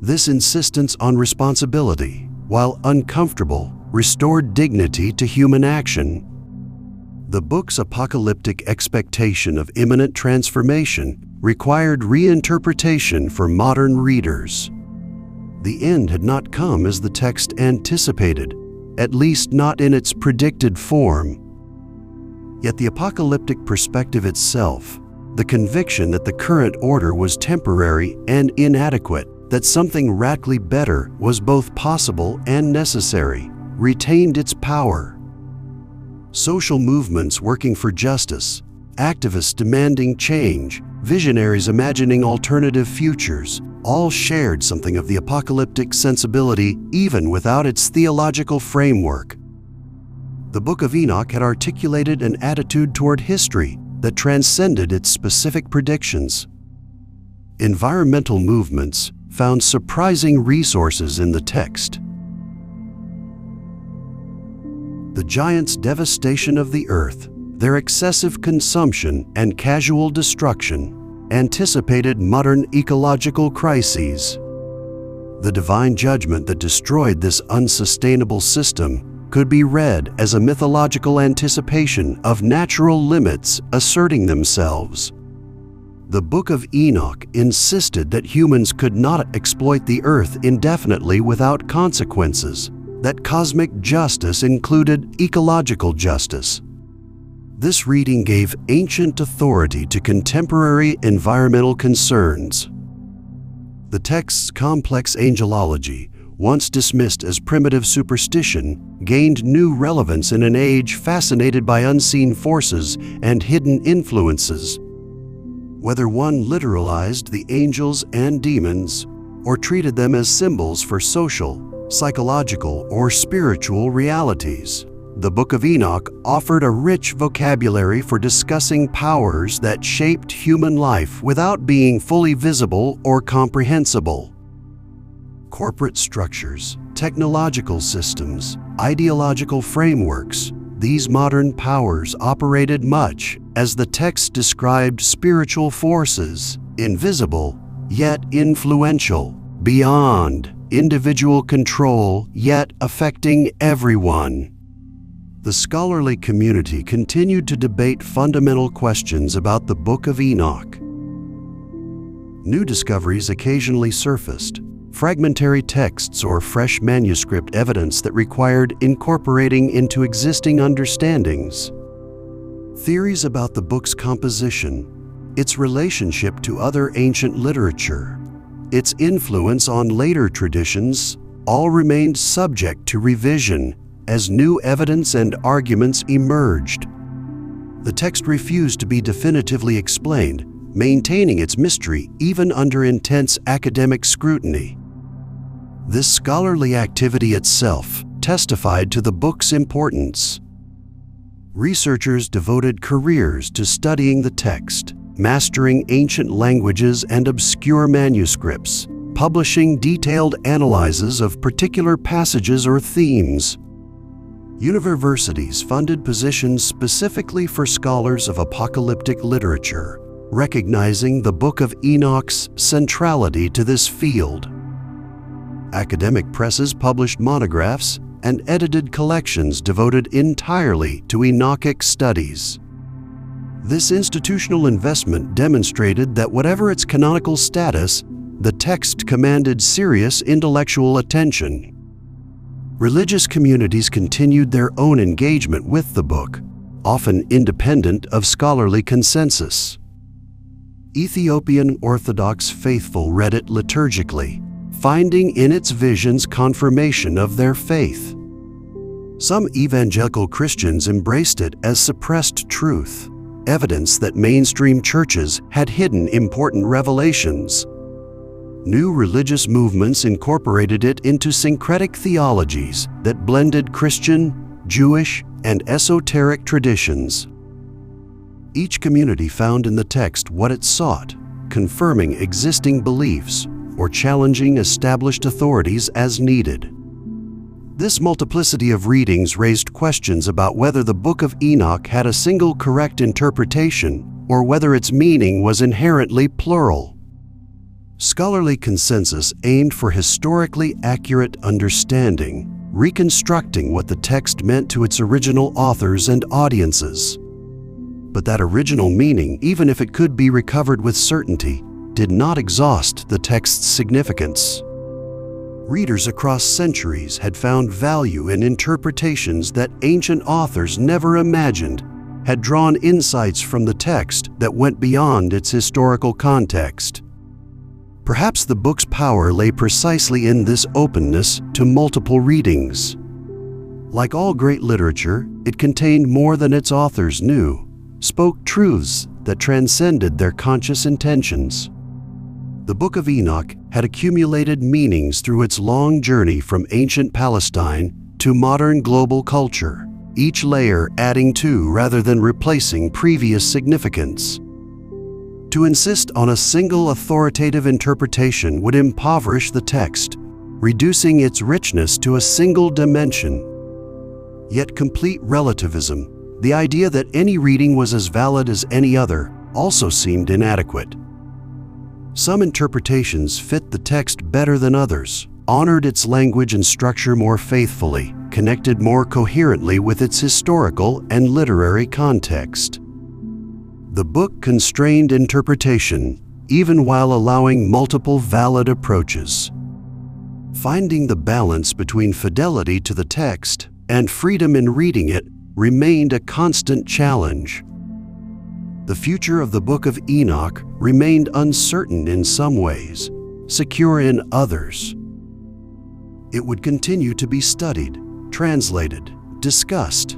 This insistence on responsibility, while uncomfortable, restored dignity to human action. The book's apocalyptic expectation of imminent transformation required reinterpretation for modern readers. The end had not come as the text anticipated, at least not in its predicted form. Yet the apocalyptic perspective itself, the conviction that the current order was temporary and inadequate, that something radically better was both possible and necessary, retained its power. Social movements working for justice, activists demanding change, visionaries imagining alternative futures, all shared something of the apocalyptic sensibility even without its theological framework. The Book of Enoch had articulated an attitude toward history that transcended its specific predictions. Environmental movements found surprising resources in the text. The giants' devastation of the earth, their excessive consumption and casual destruction, anticipated modern ecological crises. The divine judgment that destroyed this unsustainable system could be read as a mythological anticipation of natural limits asserting themselves. The Book of Enoch insisted that humans could not exploit the earth indefinitely without consequences, that cosmic justice included ecological justice. This reading gave ancient authority to contemporary environmental concerns. The text's complex angelology, once dismissed as primitive superstition, gained new relevance in an age fascinated by unseen forces and hidden influences. Whether one literalized the angels and demons or treated them as symbols for social, psychological, or spiritual realities, the Book of Enoch offered a rich vocabulary for discussing powers that shaped human life without being fully visible or comprehensible. Corporate structures, technological systems, ideological frameworks, these modern powers operated much as the text described spiritual forces, invisible yet influential, beyond individual control yet affecting everyone. The scholarly community continued to debate fundamental questions about the Book of Enoch. New discoveries occasionally surfaced, fragmentary texts or fresh manuscript evidence that required incorporating into existing understandings. Theories about the book's composition, its relationship to other ancient literature, its influence on later traditions, all remained subject to revision as new evidence and arguments emerged. The text refused to be definitively explained, maintaining its mystery even under intense academic scrutiny. This scholarly activity itself testified to the book's importance. Researchers devoted careers to studying the text, mastering ancient languages and obscure manuscripts, publishing detailed analyses of particular passages or themes. Universities funded positions specifically for scholars of apocalyptic literature, recognizing the Book of Enoch's centrality to this field. Academic presses published monographs and edited collections devoted entirely to Enochic studies. This institutional investment demonstrated that whatever its canonical status, the text commanded serious intellectual attention. Religious communities continued their own engagement with the book, often independent of scholarly consensus. Ethiopian Orthodox faithful read it liturgically, finding in its visions confirmation of their faith. Some evangelical Christians embraced it as suppressed truth, evidence that mainstream churches had hidden important revelations. New religious movements incorporated it into syncretic theologies that blended Christian, Jewish, and esoteric traditions. Each community found in the text what it sought, confirming existing beliefs or challenging established authorities as needed. This multiplicity of readings raised questions about whether the Book of Enoch had a single correct interpretation or whether its meaning was inherently plural. Scholarly consensus aimed for historically accurate understanding, reconstructing what the text meant to its original authors and audiences. But that original meaning, even if it could be recovered with certainty, did not exhaust the text's significance. Readers across centuries had found value in interpretations that ancient authors never imagined, had drawn insights from the text that went beyond its historical context. Perhaps the book's power lay precisely in this openness to multiple readings. Like all great literature, it contained more than its authors knew, spoke truths that transcended their conscious intentions. The Book of Enoch had accumulated meanings through its long journey from ancient Palestine to modern global culture, each layer adding to rather than replacing previous significance. To insist on a single authoritative interpretation would impoverish the text, reducing its richness to a single dimension. Yet complete relativism, the idea that any reading was as valid as any other, also seemed inadequate. Some interpretations fit the text better than others, honored its language and structure more faithfully, connected more coherently with its historical and literary context. The book constrained interpretation, even while allowing multiple valid approaches. Finding the balance between fidelity to the text and freedom in reading it remained a constant challenge. The future of the Book of Enoch remained uncertain in some ways, secure in others. It would continue to be studied, translated, discussed.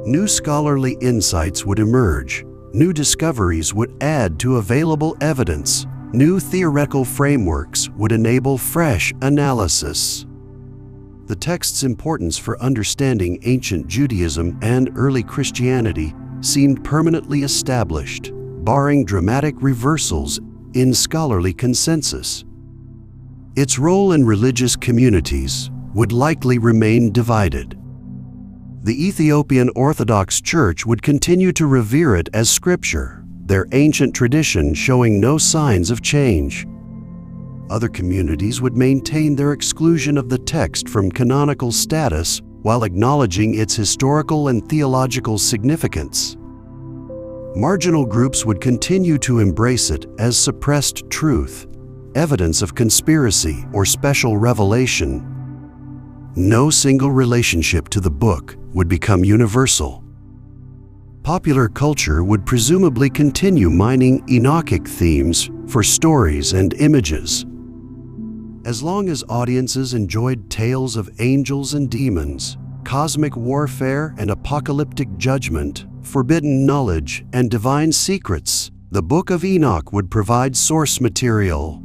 New scholarly insights would emerge. New discoveries would add to available evidence. New theoretical frameworks would enable fresh analysis. The text's importance for understanding ancient Judaism and early Christianity seemed permanently established, barring dramatic reversals in scholarly consensus. Its role in religious communities would likely remain divided. The Ethiopian Orthodox Church would continue to revere it as scripture, their ancient tradition showing no signs of change. Other communities would maintain their exclusion of the text from canonical status while acknowledging its historical and theological significance. Marginal groups would continue to embrace it as suppressed truth, evidence of conspiracy or special revelation. No single relationship to the book would become universal. Popular culture would presumably continue mining Enochic themes for stories and images. As long as audiences enjoyed tales of angels and demons, cosmic warfare and apocalyptic judgment, forbidden knowledge and divine secrets, the Book of Enoch would provide source material.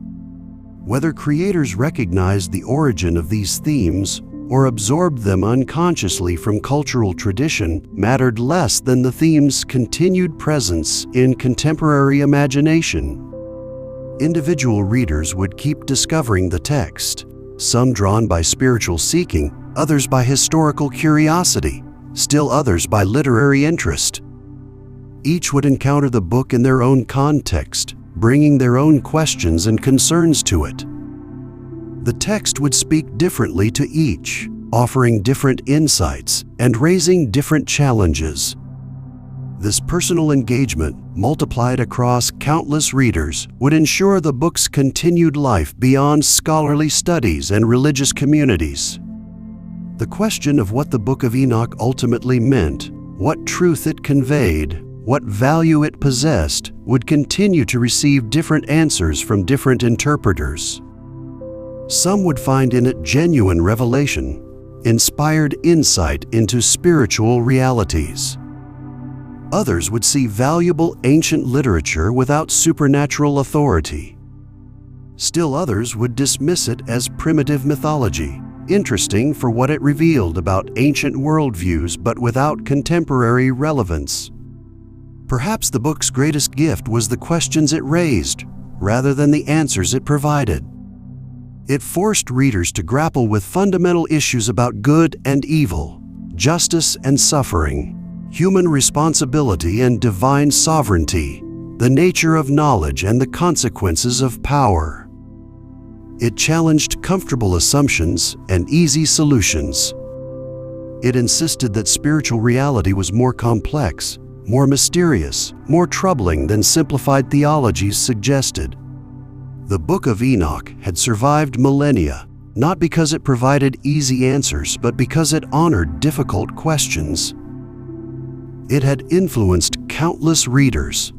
Whether creators recognized the origin of these themes or absorbed them unconsciously from cultural tradition mattered less than the theme's continued presence in contemporary imagination. Individual readers would keep discovering the text, some drawn by spiritual seeking, others by historical curiosity, still others by literary interest. Each would encounter the book in their own context, bringing their own questions and concerns to it. The text would speak differently to each, offering different insights and raising different challenges. This personal engagement, multiplied across countless readers, would ensure the book's continued life beyond scholarly studies and religious communities. The question of what the Book of Enoch ultimately meant, what truth it conveyed, what value it possessed, would continue to receive different answers from different interpreters. Some would find in it genuine revelation, inspired insight into spiritual realities. Others would see valuable ancient literature without supernatural authority. Still others would dismiss it as primitive mythology, interesting for what it revealed about ancient worldviews but without contemporary relevance. Perhaps the book's greatest gift was the questions it raised, rather than the answers it provided. It forced readers to grapple with fundamental issues about good and evil, justice and suffering, human responsibility and divine sovereignty, the nature of knowledge and the consequences of power. It challenged comfortable assumptions and easy solutions. It insisted that spiritual reality was more complex, more mysterious, more troubling than simplified theologies suggested. The Book of Enoch had survived millennia, not because it provided easy answers, but because it honored difficult questions. It had influenced countless readers,